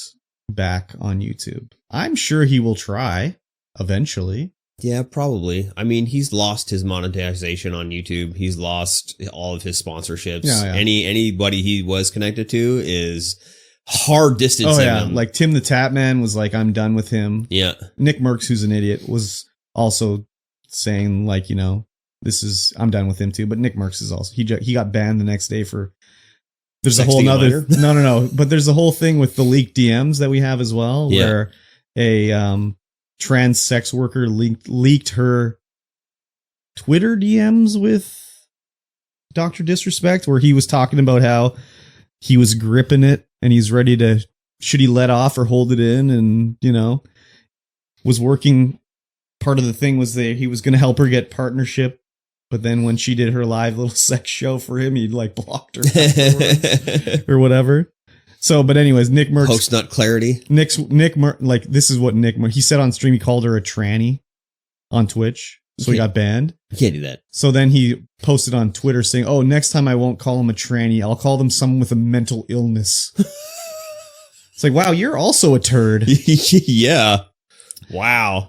back on YouTube? I'm sure he will try eventually. Yeah, probably. I mean, he's lost his monetization on YouTube. He's lost all of his sponsorships. Yeah. Anybody he was connected to is hard distancing him. Like Tim the Tapman was like, I'm done with him. Yeah. Nick Merckx, who's an idiot, was also saying I'm done with him too. But Nick Merckx is also, he got banned the next day for... There's a whole nother, no. But there's a whole thing with the leaked DMs that we have as well, where a trans sex worker leaked her Twitter DMs with Dr. Disrespect, where he was talking about how he was gripping it and he's ready to, should he let off or hold it in? And, was working. Part of the thing was that he was going to help her get partnership. But then when she did her live little sex show for him, he blocked her or whatever. So, but anyways, Nick Merckx. Post nut clarity. Nick Merckx, this is what Nick Merckx, he said on stream, he called her a tranny on Twitch. So he got banned. You can't do that. So then he posted on Twitter saying, oh, next time I won't call him a tranny. I'll call them someone with a mental illness. It's like, wow, you're also a turd. Yeah. Wow.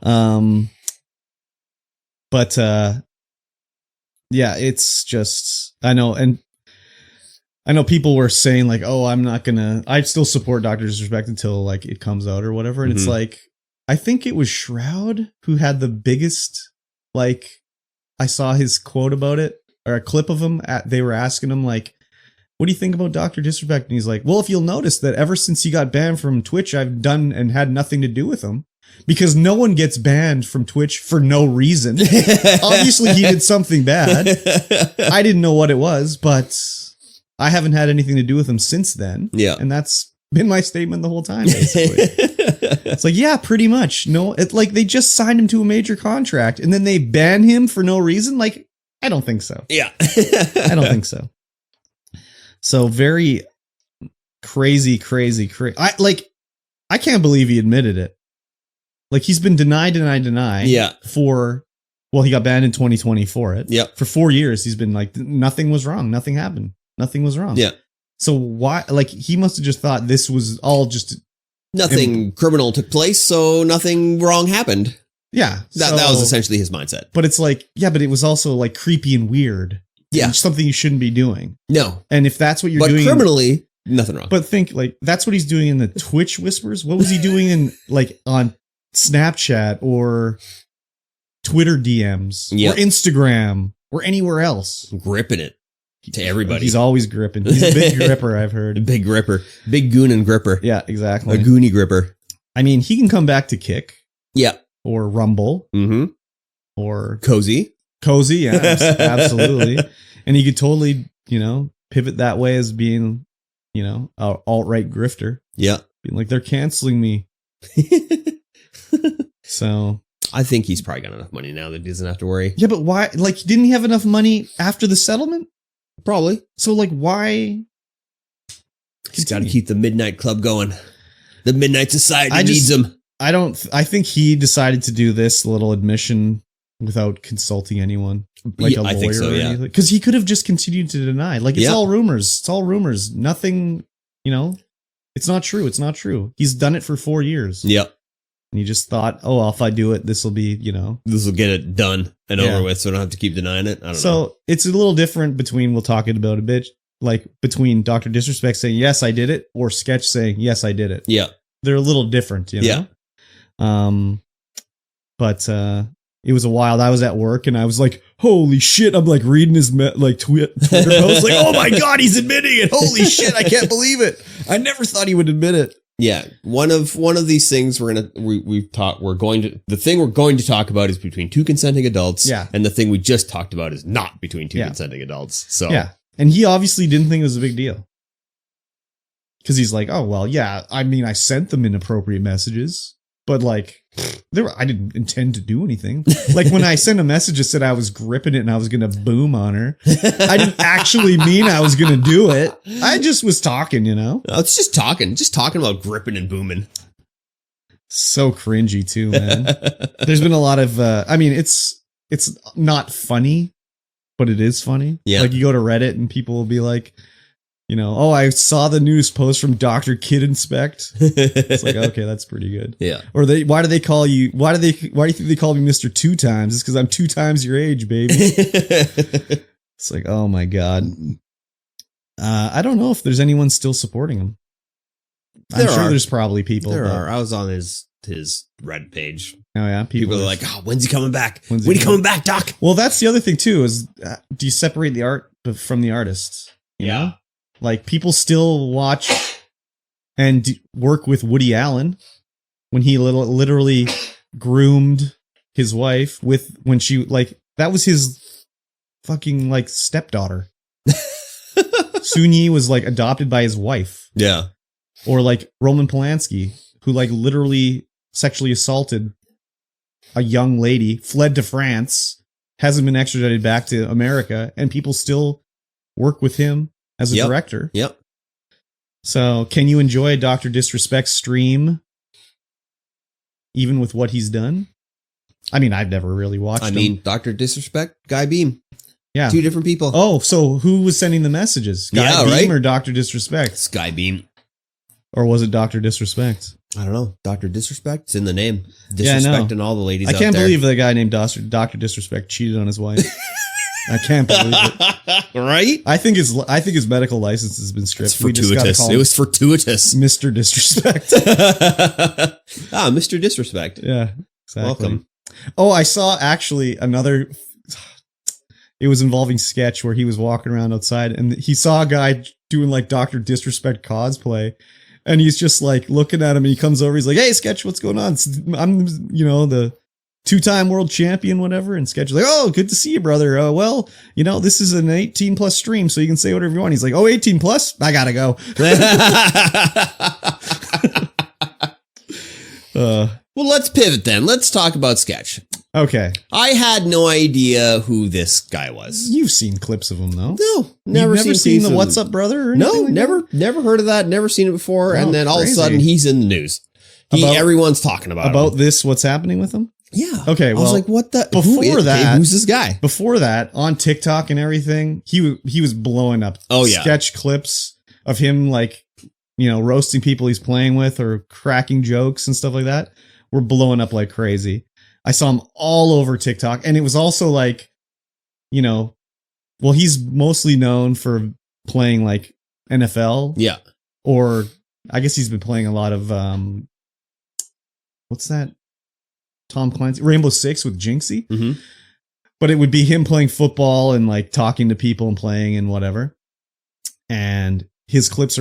But, yeah, it's just, I know. And I know people were saying like, oh, I still support Dr. Disrespect until like it comes out or whatever. And it's like, I think it was Shroud who had the biggest, like, I saw his quote about it or a clip of him. They were asking him like, what do you think about Dr. Disrespect? And he's like, well, if you'll notice that ever since he got banned from Twitch, I've done and had nothing to do with him. Because no one gets banned from Twitch for no reason. Obviously, he did something bad. I didn't know what it was, but I haven't had anything to do with him since then. Yeah. And that's been my statement the whole time, basically. It's like, yeah, pretty much. No, it's like they just signed him to a major contract and then they ban him for no reason. Like, I don't think so. Yeah. I don't think so. So very crazy. I can't believe he admitted it. Like, he's been denied. Yeah. He got banned in 2020 for it. Yeah. For 4 years, he's been like, nothing was wrong. Nothing happened. Nothing was wrong. Yeah. So why, like, he must have just thought this was all just. Nothing criminal took place, so nothing wrong happened. Yeah. That was essentially his mindset. But it's like, yeah, but it was also like creepy and weird. Yeah. And something you shouldn't be doing. No. And if that's what you're doing. But criminally, nothing wrong. But think, like, that's what he's doing in the Twitch whispers. What was he doing in, like, on Snapchat or Twitter DMs or Instagram or anywhere else? Gripping it to everybody. He's always gripping. He's a big gripper, I've heard. Big gripper. Big goon and gripper. Yeah, exactly. A goony gripper. I mean, he can come back to Kick. Yeah. Or Rumble. Mm-hmm. Or Cozy, yeah, absolutely. And he could totally, pivot that way as being, an alt-right grifter. Yeah. Being like, they're canceling me. So I think he's probably got enough money now that he doesn't have to worry. Yeah, but why? Like, didn't he have enough money after the settlement? Probably. So, like, why? He's got to keep the Midnight Club going. The Midnight Society needs him. I think he decided to do this little admission without consulting anyone, like a lawyer. I think so, yeah. Because he could have just continued to deny. Like, it's all rumors. It's all rumors. Nothing, it's not true. It's not true. He's done it for 4 years. Yep. And he just thought, oh, well, if I do it, this will be, This will get it done and over with, so I don't have to keep denying it. I don't know. So it's a little different between, we'll talk about a bit, like between Dr. Disrespect saying, yes, I did it, or Sketch saying, yes, I did it. Yeah. They're a little different, Yeah. But it was a wild, I was at work and I was like, holy shit. I'm like reading his Twitter post, like, oh my God, he's admitting it. Holy shit. I can't believe it. I never thought he would admit it. Yeah, one of these things the thing we're going to talk about is between two consenting adults. Yeah. And the thing we just talked about is not between two consenting adults. So yeah. And he obviously didn't think it was a big deal. Because he's like, oh well, yeah, I mean, I sent them inappropriate messages, but like I didn't intend to do anything. Like when I sent a message that said I was gripping it and I was gonna boom on her, I didn't actually mean I was gonna do it. I just was talking, It's just talking about gripping and booming. So cringy too, man. There's been a lot of it's not funny, but it is funny. Yeah. Like you go to Reddit and people will be like, oh, I saw the news post from Dr. Kid Inspect. It's like, okay, that's pretty good. Yeah. Or why do you think they call me Mr. 2 times? It's because I'm 2 times your age, baby. It's like, oh my God. I don't know if there's anyone still supporting him. I'm sure there's probably people. There are. I was on his Reddit page. Oh yeah. People are like, oh, when's he coming back? When he coming back, Doc? Well, that's the other thing too, is do you separate the art from the artist? You know? Like, people still watch and work with Woody Allen when he literally groomed his wife when she, like, that was his fucking, like, stepdaughter. Sun Yi was, like, adopted by his wife. Yeah. Or, like, Roman Polanski, who, like, literally sexually assaulted a young lady, fled to France, hasn't been extradited back to America, and people still work with him as a director. Yep. So can you enjoy Dr. Disrespect's stream even with what he's done? I mean, I've never really watched him. Dr. Disrespect, Guy Beam. Yeah. 2 different people. Oh, so who was sending the messages? Guy Beam or Dr. Disrespect? It's Guy Beam. Or was it Dr. Disrespect? I don't know. Dr. Disrespect? It's in the name. Disrespecting all the ladies out there. I can't believe the guy named Dr. Disrespect cheated on his wife. I can't believe it. Right? I think his medical license has been stripped. It's fortuitous. It was fortuitous. Mr. Disrespect. Mr. Disrespect. Yeah, exactly. Welcome. Oh, I saw actually another. It was involving Sketch where he was walking around outside and he saw a guy doing like Dr. Disrespect cosplay. And he's just like looking at him and he comes over. He's like, hey, Sketch, what's going on? I'm, the 2-time world champion, whatever. And Sketch is like, oh, good to see you, brother. Well, this is an 18 plus stream, so you can say whatever you want. He's like, oh, 18 plus? I gotta go. Well, let's pivot then. Let's talk about Sketch. Okay. I had no idea who this guy was. You've seen clips of him, though. No, never seen the What's Up, Brother? Or no, like never heard of that. Never seen it before. Oh, and then all crazy. of a sudden, he's in the news. Everyone's talking about him. This. What's happening with him? Yeah. Okay. Well, I was like, what the? Who's this guy? Before that, on TikTok and everything, he was blowing up. Oh yeah. Sketch clips of him like, roasting people he's playing with or cracking jokes and stuff like that were blowing up like crazy. I saw him all over TikTok, and it was also like, he's mostly known for playing like NFL. Yeah. Or I guess he's been playing a lot of, what's that? Tom Clancy, Rainbow Six with Jinxie. Mm-hmm. But it would be him playing football and like talking to people and playing and whatever. And his clips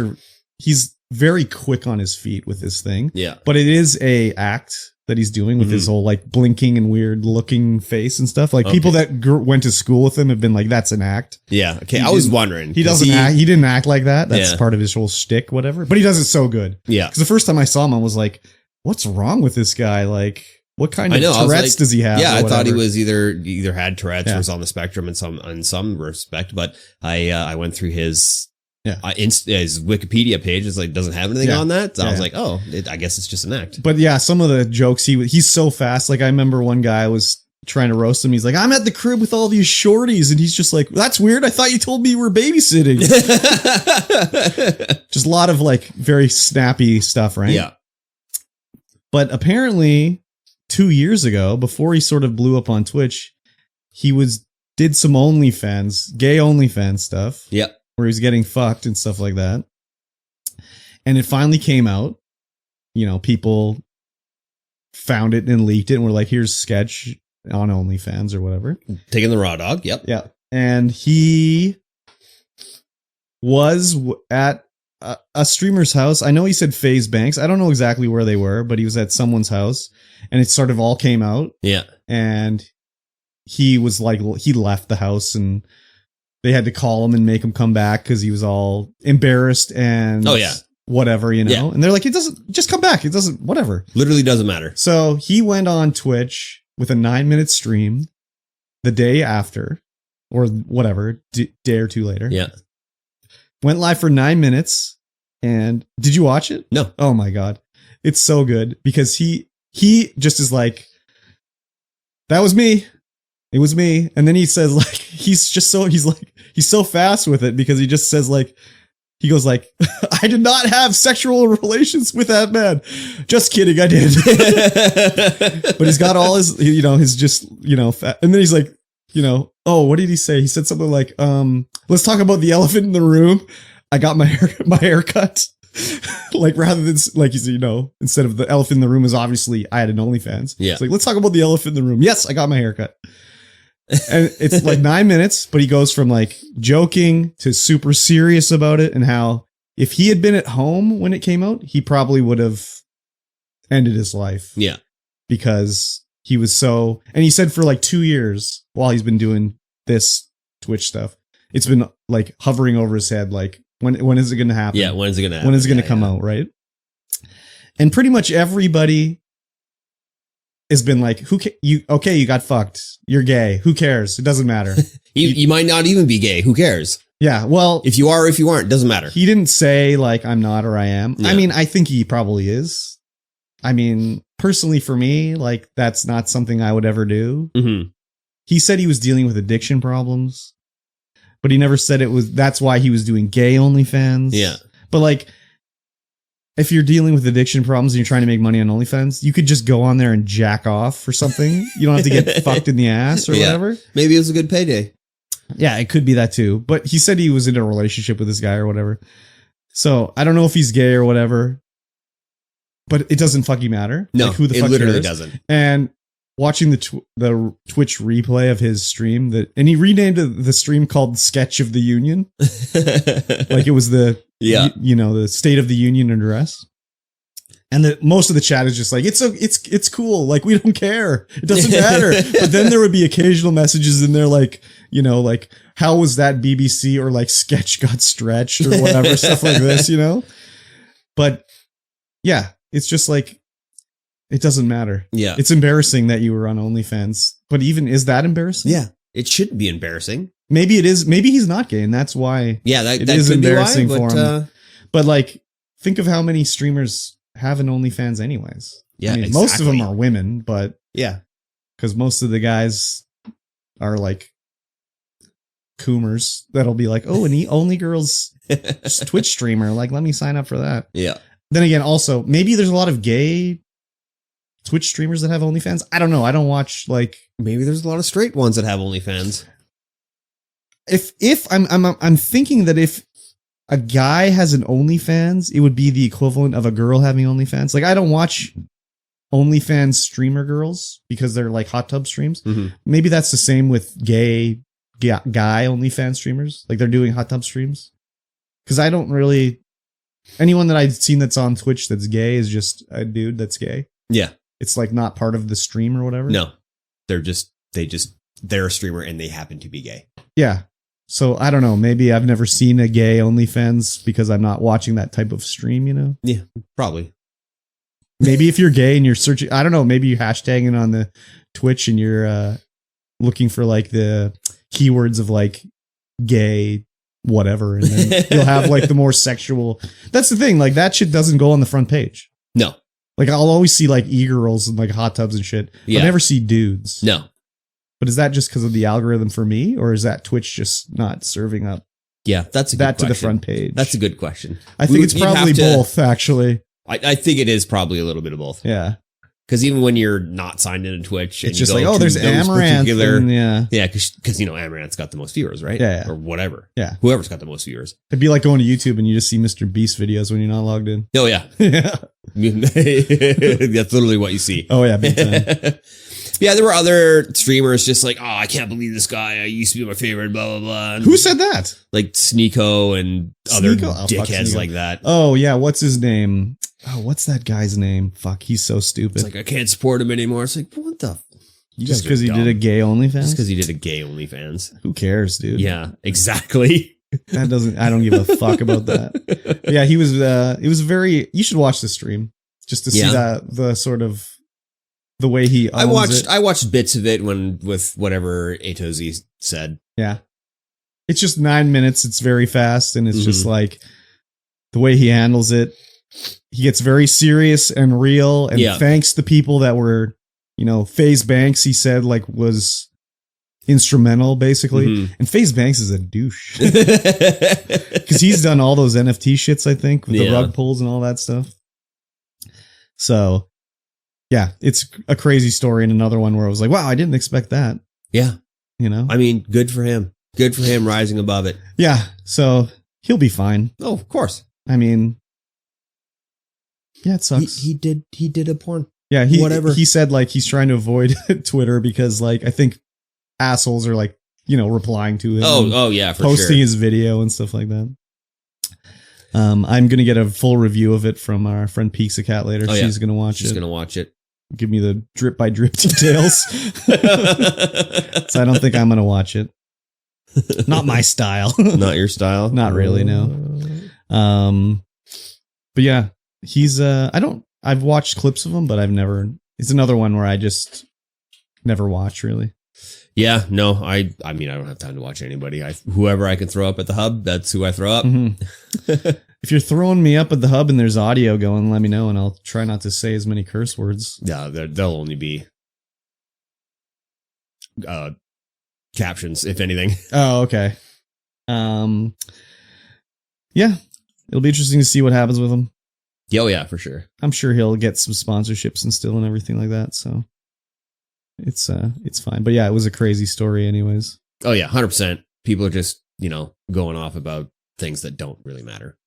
he's very quick on his feet with this thing. Yeah. But it is a act that he's doing with his whole like blinking and weird looking face and stuff. Like people that went to school with him have been like, that's an act. Yeah. Okay. I was wondering. He doesn't act. He didn't act like that. That's part of his whole shtick, whatever. But he does it so good. Yeah. Because the first time I saw him, I was like, what's wrong with this guy? Like, what kind of Tourette's does he have? Yeah. I thought he was either had Tourette's or was on the spectrum in some respect, but I went through his his Wikipedia page is like doesn't have anything on that. So I was like, oh, I guess it's just an act. But yeah, some of the jokes he's so fast. Like I remember one guy was trying to roast him. He's like, I'm at the crib with all these shorties, and he's just like, that's weird. I thought you told me you were babysitting. Just a lot of like very snappy stuff, right? Yeah. But apparently 2 years ago, before he sort of blew up on Twitch, he did some gay OnlyFans stuff. Yeah. Where he's getting fucked and stuff like that. And it finally came out. People found it and leaked it and were like, here's Sketch on OnlyFans or whatever. Taking the raw dog. Yep. Yeah. And he was at a streamer's house. I know he said FaZe Banks. I don't know exactly where they were, but he was at someone's house and it sort of all came out. Yeah. And he was like, he left the house and they had to call him and make him come back because he was all embarrassed and whatever, Yeah. And they're like, it doesn't, just come back. It doesn't, whatever. Literally doesn't matter. So he went on Twitch with a 9-minute stream the day after or whatever, day or two later. Yeah. Went live for 9 minutes. And did you watch it? No. Oh my God. It's so good because he just is like, that was me. It was me. And then he says like, he's so fast with it because he just says like, he goes like, I did not have sexual relations with that man. Just kidding. I did. But he's got all his, his just, fat. And then he's like, oh, what did he say? He said something like, let's talk about the elephant in the room. I got my hair cut. Like rather than like, instead of the elephant in the room is obviously I had an OnlyFans. Yeah. It's like, let's talk about the elephant in the room. Yes, I got my hair cut. And it's like 9 minutes, but he goes from like joking to super serious about it and how if he had been at home when it came out, he probably would have ended his life. Yeah. Because he was and he said for like 2 years while he's been doing this Twitch stuff, it's been like hovering over his head. Like when is it going to happen? Yeah. When is it going to happen? When is it going to come out? Right. And pretty much everybody has been like, you got fucked. You're gay. Who cares? It doesn't matter. you might not even be gay. Who cares? Yeah. Well, if you are, or if you aren't, doesn't matter. He didn't say like, I'm not, or I am. Yeah. I mean, I think he probably is. I mean, personally for me, like that's not something I would ever do. Mm-hmm. He said he was dealing with addiction problems, but he never said that's why he was doing gay OnlyFans. Yeah. But like, if you're dealing with addiction problems and you're trying to make money on OnlyFans, you could just go on there and jack off or something. You don't have to get fucked in the ass or whatever. Maybe it was a good payday. Yeah, it could be that too. But he said he was in a relationship with this guy or whatever. So I don't know if he's gay or whatever. But it doesn't fucking matter. No, like, who the it fuck literally cares? doesn't. And watching the Twitch replay of his stream, and he renamed the stream called Sketch of the Union. Like it was the the State of the Union address. And most of the chat is just like, it's cool. Like, we don't care. It doesn't matter. But then there would be occasional messages in there like, like, how was that BBC or like sketch got stretched or whatever, stuff like this, But yeah, it's just like, it doesn't matter. Yeah. It's embarrassing that you were on OnlyFans. But even, is that embarrassing? Yeah. It shouldn't be embarrassing. Maybe it is. Maybe he's not gay and that's why that is could embarrassing be why, for him. But like, think of how many streamers have an OnlyFans anyways. Yeah, I mean, most of them are women, but yeah, because most of the guys are like coomers that'll be like, oh, and only girls Twitch streamer. Like, let me sign up for that. Yeah. Then again, also maybe there's a lot of gay Twitch streamers that have OnlyFans. I don't know. I don't watch like. Maybe there's a lot of straight ones that have OnlyFans. If I'm thinking that if a guy has an OnlyFans, it would be the equivalent of a girl having OnlyFans. Like, I don't watch OnlyFans streamer girls because they're like hot tub streams. Mm-hmm. Maybe that's the same with gay guy OnlyFans streamers. Like, they're doing hot tub streams. Because I don't really... Anyone that I've seen that's on Twitch that's gay is just a dude that's gay. Yeah. It's like not part of the stream or whatever. No. They're a streamer and they happen to be gay. Yeah. So I don't know. Maybe I've never seen a gay OnlyFans because I'm not watching that type of stream, Yeah, probably. Maybe if you're gay and you're searching, I don't know, maybe you're hashtagging on the Twitch and you're looking for like the keywords of like gay whatever. And then you'll have like the more sexual. That's the thing. Like that shit doesn't go on the front page. No. Like I'll always see like e-girls and like hot tubs and shit. Yeah. I never see dudes. No. But is that just because of the algorithm for me, or is that Twitch just not serving up? Yeah, that's a good that question. to the front page. That's a good question. I think it's probably both, actually. I think it is probably a little bit of both. Yeah, because even when you're not signed into Twitch, and it's just like, oh, there's Amaranth. Yeah, because Amaranth's got the most viewers, right? Yeah, or whatever. Yeah, whoever's got the most viewers. It'd be like going to YouTube and you just see Mr. Beast videos when you're not logged in. Oh yeah, yeah. That's literally what you see. Oh yeah, big time. Yeah, there were other streamers just like, oh, I can't believe this guy. I used to be my favorite, blah, blah, blah. And who said that? Like Sneeko and other dickheads like that. Oh, yeah. What's his name? Oh, what's that guy's name? Fuck, he's so stupid. It's like, I can't support him anymore. It's like, what the? Just because he did a gay OnlyFans? Just because he did a gay OnlyFans. Who cares, dude? Yeah, exactly. I don't give a fuck about that. Yeah, he was, it was very, you should watch the stream just to see the sort of, the way he owns I watched bits of it with whatever Atozy said. Yeah. It's just 9 minutes. It's very fast. And it's just like the way he handles it. He gets very serious and real and thanks the people that were, FaZe Banks, he said, like, was instrumental basically. And FaZe Banks is a douche because he's done all those NFT shits, I think, with the rug pulls and all that stuff. So yeah, it's a crazy story and another one where I was like, wow, I didn't expect that. Yeah. I mean, good for him. Good for him rising above it. Yeah. So he'll be fine. Oh, of course. I mean, yeah, it sucks. He did a porn. Yeah. He said like he's trying to avoid Twitter because like, I think assholes are like, replying to him. Oh yeah. For posting his video and stuff like that. I'm going to get a full review of it from our friend Pizza Cat later. Oh, She's going to watch it. She's going to watch it. Give me the drip by drip details. So I don't think I'm going to watch it. Not my style. Not your style? Not really, no. But yeah, he's, I've watched clips of him, but it's another one where I just never watch really. Yeah, no, I mean, I don't have time to watch anybody. Whoever I can throw up at the hub, that's who I throw up. Mm-hmm. If you're throwing me up at the hub and there's audio going, let me know and I'll try not to say as many curse words. Yeah, there'll only be captions, if anything. Oh, okay. Yeah, it'll be interesting to see what happens with him. Oh, yeah, for sure. I'm sure he'll get some sponsorships and still and everything like that, so it's fine. But yeah, it was a crazy story anyways. Oh, yeah, 100%. people are just, going off about things that don't really matter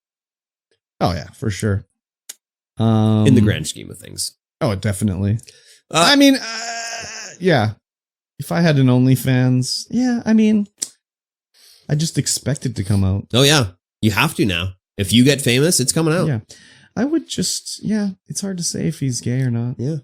Oh yeah, for sure. in the grand scheme of things. Oh, definitely. I mean, yeah. If I had an OnlyFans, yeah, I mean, I just expect it to come out. Oh yeah, you have to now. If you get famous, it's coming out. Yeah. I would just, it's hard to say if he's gay or not. Yeah.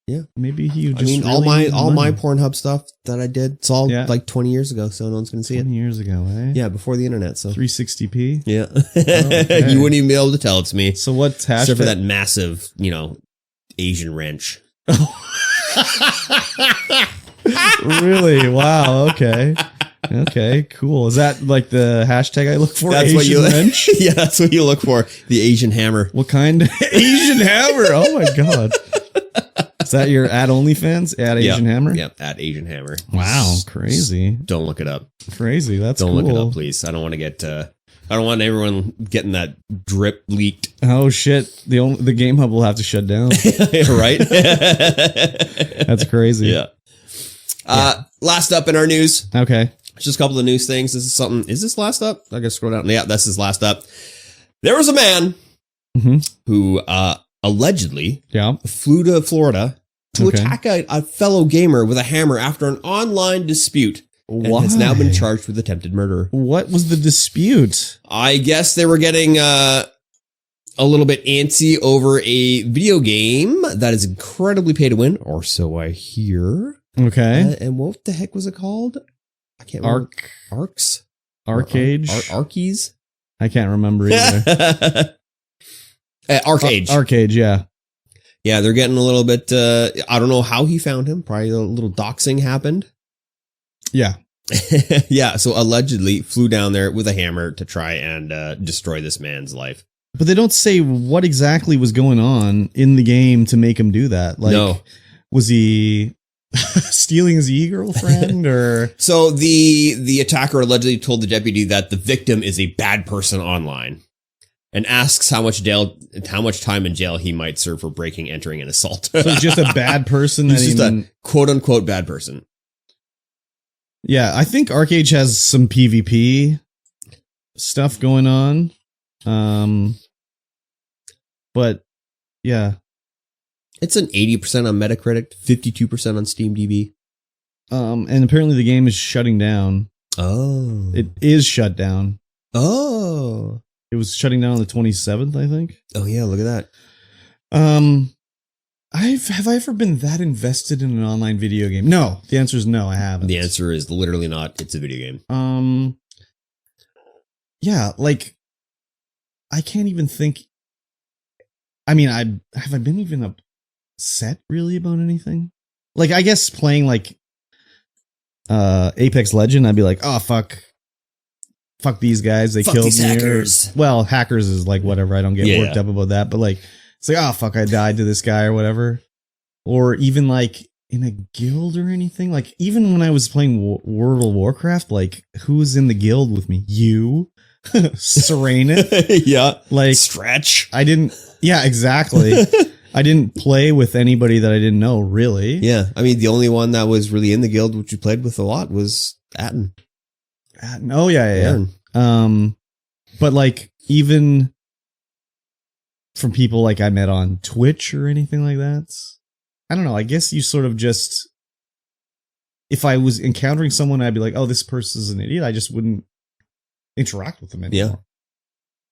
Yeah. Maybe he just all my Pornhub stuff that I did, it's all like 20 years ago, so no one's going to see 20 years ago, eh? Yeah, before the internet, so 360p? Yeah. Okay. You wouldn't even be able to tell it's me. So what's hashtag? Except for that massive, Asian wrench. Really? Wow, okay. Okay, cool. Is that like the hashtag I look for? That's Asian what you wrench? Yeah, that's what you look for. The Asian hammer. What kind? Asian hammer. Oh my god. Is that your at OnlyFans? At Asian hammer? Yep, at Asian hammer. Wow, crazy. Don't look it up. Crazy. That's Don't cool. look it up, please. I don't want to get I don't want everyone getting that drip leaked. Oh shit. The Game Hub will have to shut down. Right? That's crazy. Yeah. Last up in our news. Okay. Just a couple of news things. This is something. Is this last up? I gotta scroll down. Yeah, this is last up. There was a man who allegedly flew to Florida to attack a fellow gamer with a hammer after an online dispute. And has now been charged with attempted murder. What was the dispute? I guess they were getting a little bit antsy over a video game that is incredibly pay to win, or so I hear. Okay. And what the heck was it called? I can't remember. Arcs? Arcade? Arkies? I can't remember either. Arcade. Arcade, yeah. Yeah, they're getting a little bit, I don't know how he found him. Probably a little doxing happened. Yeah. Yeah, so allegedly flew down there with a hammer to try and destroy this man's life. But they don't say what exactly was going on in the game to make him do that. Like, no. Was he stealing his e-girlfriend or? So the attacker allegedly told the deputy that the victim is a bad person online and asks how much time in jail he might serve for breaking, entering, and assault. So he's just a bad person. He's just a quote unquote bad person. Yeah, I think Arcade has some PvP stuff going on. But yeah. It's an 80% on Metacritic, 52% on SteamDB. And apparently the game is shutting down. Oh. It is shut down. Oh. It was shutting down on the 27th, I think. Oh yeah, look at that. Have I ever been that invested in an online video game? No. The answer is no, I haven't. The answer is literally not. It's a video game. Yeah, like I can't even think. I mean, have I been even upset really about anything? Like, I guess playing like Apex Legend, I'd be like, oh fuck these guys, they killed me. Hackers. Well, hackers is like whatever. I don't get worked up about that, but like it's like, oh fuck, I died to this guy or whatever. Or even like in a guild or anything. Like even when I was playing World of Warcraft, like who was in the guild with me? You, Serena, yeah, like Stretch. I didn't. Yeah, exactly. I didn't play with anybody that I didn't know, really. Yeah, I mean, the only one that was really in the guild, which you played with a lot, was Atten. Oh, yeah. But like, even from people like I met on Twitch or anything like that, I don't know. I guess you sort of just, if I was encountering someone, I'd be like, oh, this person's an idiot. I just wouldn't interact with them anymore. Yeah.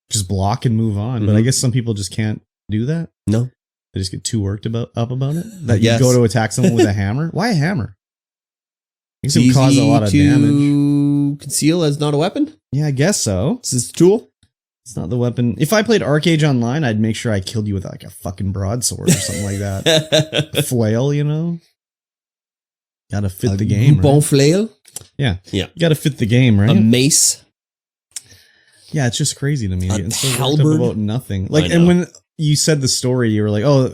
Just block and move on. Mm-hmm. But I guess some people just can't do that. No. They just get too worked up about it. That you go to attack someone with a hammer. Why a hammer? I guess it would cause a lot of damage. Conceal as not a weapon? Yeah, I guess so. Is this a tool? It's not the weapon. If I played Arcade online, I'd make sure I killed you with like a fucking broadsword or something like that. A flail, you know? Gotta fit the game. Bon flail? Yeah. Yeah. You gotta fit the game, right? A mace? Yeah, it's just crazy to me. A it's so halberd? about nothing. Like, and when you said the story, you were like, "Oh,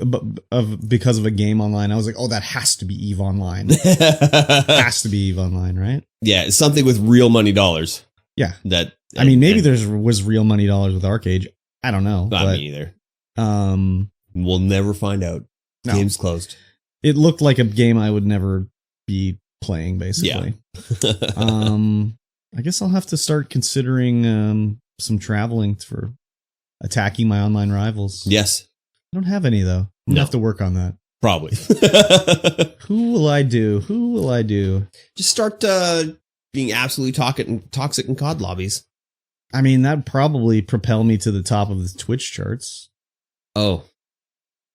because of a game online." I was like, "Oh, that has to be EVE Online." Has to be EVE Online, right? Yeah, it's something with real money dollars. Yeah, that. I mean, maybe was real money dollars with Arcade. I don't know. Not me either. We'll never find out. No. Game's closed. It looked like a game I would never be playing, basically. Yeah. I guess I'll have to start considering some traveling for attacking my online rivals. Yes. I don't have any, though. I'm going to have to work on that. Probably. Who will I do? Just start being absolutely toxic in COD lobbies. I mean, that'd probably propel me to the top of the Twitch charts. Oh.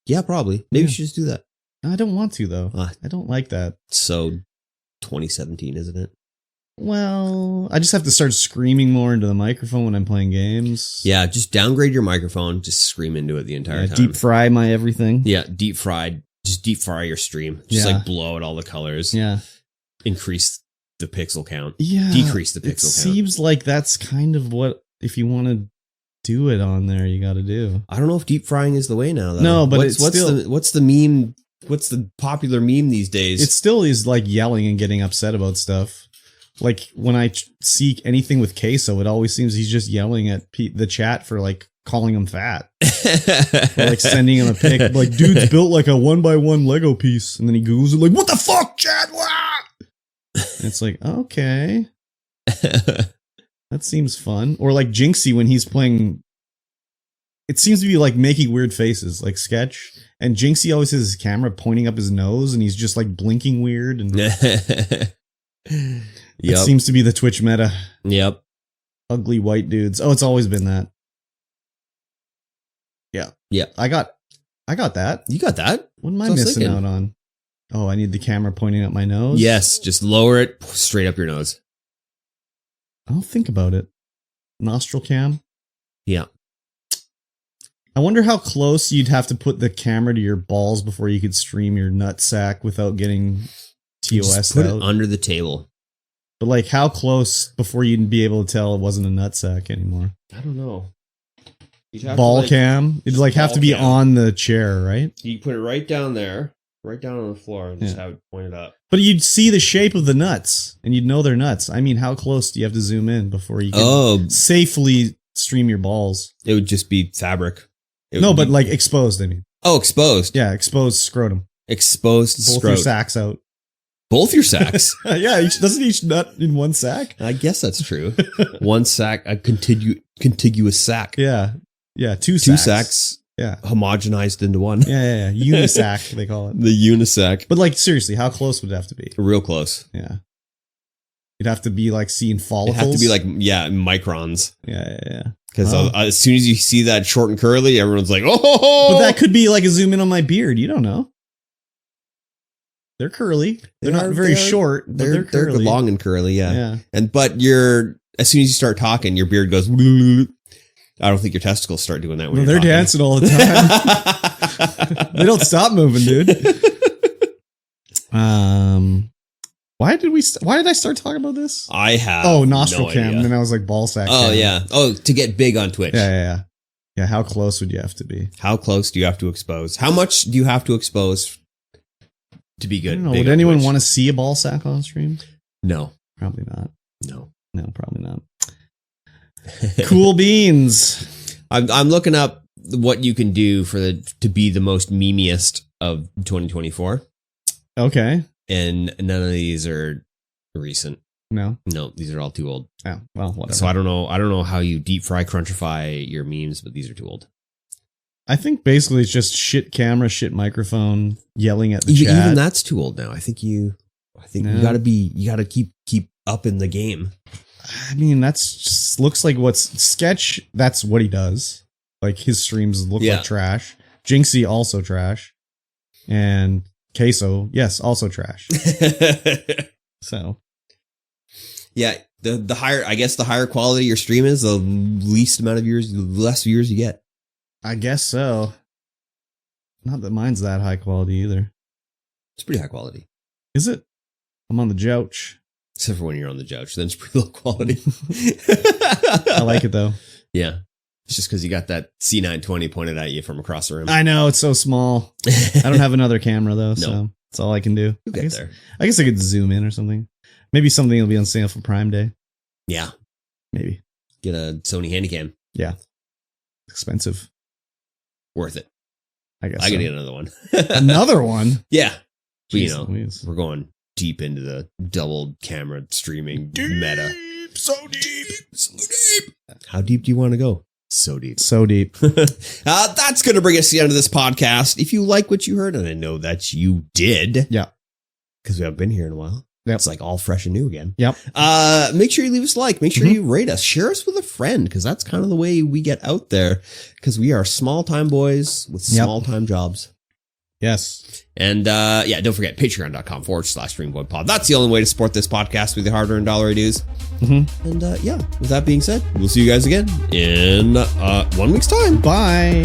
Yeah, probably. Maybe you should just do that. I don't want to, though. I don't like that. So 2017, isn't it? Well, I just have to start screaming more into the microphone when I'm playing games. Yeah, just downgrade your microphone. Just scream into it the entire time. Deep fry my everything. Yeah, deep fry your stream. Just like blow out all the colors. Yeah. Increase the pixel count. Yeah. Decrease the pixel count. It seems like that's kind of what, if you want to do it on there, you got to do. I don't know if deep frying is the way now, though. No, but what's the meme? What's the popular meme these days? It still is like yelling and getting upset about stuff. Like when I see anything with Queso, it always seems he's just yelling at the chat for like calling him fat. Or like sending him a pic. Like, dude's built like a 1x1 Lego piece. And then he Googles it like, what the fuck, chat? And it's like, okay. That seems fun. Or like Jinxie when he's playing. It seems to be like making weird faces, like Sketch. And Jinxie always has his camera pointing up his nose and he's just like blinking weird. And it seems to be the Twitch meta. Yep. Ugly white dudes. Oh, it's always been that. Yeah. Yeah. I got that. You got that? What am I missing out on? Oh, I need the camera pointing at my nose? Yes. Just lower it straight up your nose. I'll think about it. Nostril cam? Yeah. I wonder how close you'd have to put the camera to your balls before you could stream your nutsack without getting TOS just put out. It under the table. But like how close before you'd be able to tell it wasn't a nutsack anymore? I don't know. Ball cam? It'd like have to be on the chair, right? You put it right down there, right down on the floor, and just have it pointed up. But you'd see the shape of the nuts, and you'd know they're nuts. I mean, how close do you have to zoom in before you can safely stream your balls? It would just be fabric. But like exposed, I mean. Oh, exposed. Yeah, exposed scrotum. Exposed Both your sacks out. Both your sacks? Yeah, doesn't each nut in one sack? I guess that's true. One sack, a contiguous sack. Yeah. Yeah, two sacks. Yeah. Homogenized into one. Yeah. Unisack, they call it. The unisack. But like, seriously, how close would it have to be? Real close. Yeah. You'd have to be like seeing follicles. It'd have to be like, microns. Yeah. Because as soon as you see that short and curly, everyone's like, oh! But that could be like a zoom in on my beard. You don't know. They're curly. They're not very short, but they're curly. They're long and curly, yeah. Yeah. But as soon as you start talking, your beard goes. I don't think your testicles start doing that when they're talking. dancing all the time. They don't stop moving, dude. Why did I start talking about this? I have nostril cam. idea. And then I was like ball sack Oh, cam. yeah. Oh, to get big on Twitch. Yeah. Yeah, how close would you have to be? How close do you have to expose? How much do you have to expose to be good? I don't know. Would anyone want to see a ball sack on stream? No. Probably not. No, probably not. Cool beans. I'm looking up what you can do to be the most memeiest of 2024. Okay. And none of these are recent. No, these are all too old. Oh, well, whatever. So I don't know how you deep fry crunchify your memes, but these are too old. I think basically it's just shit camera, shit microphone, yelling at the chat. Even that's too old now. I think you gotta keep up in the game. I mean, that's just looks like what's Sketch. That's what he does. Like his streams look like trash. Jinxie also trash, and Queso, yes, also trash. So, yeah, the higher quality your stream is, the less viewers you get. I guess so. Not that mine's that high quality either. It's pretty high quality. Is it? I'm on the jouch. Except for when you're on the jouch, then it's pretty low quality. I like it though. Yeah. It's just because you got that C920 pointed at you from across the room. I know, it's so small. I don't have another camera though, so that's all I can do. You'll get there. I guess I could zoom in or something. Maybe something will be on sale for Prime Day. Yeah. Maybe. Get a Sony Handycam. Yeah. Expensive. Worth it. I guess I can get another one. Another one? Yeah. But Jeez Louise. we're going deep into the double camera streaming meta. So deep. So deep. How deep do you want to go? So deep. So deep. That's going to bring us to the end of this podcast. If you like what you heard, and I know that you did. Yeah. Because we haven't been here in a while. Yep. It's like all fresh and new again. Yep. Make sure you leave us a like. Make sure you rate us. Share us with a friend, because that's kind of the way we get out there, because we are small-time boys with small-time jobs. Yes. And don't forget patreon.com/StreamVoid pod. That's the only way to support this podcast with the hard-earned dollar dues. And with that being said, we'll see you guys again in 1 week's time. Bye.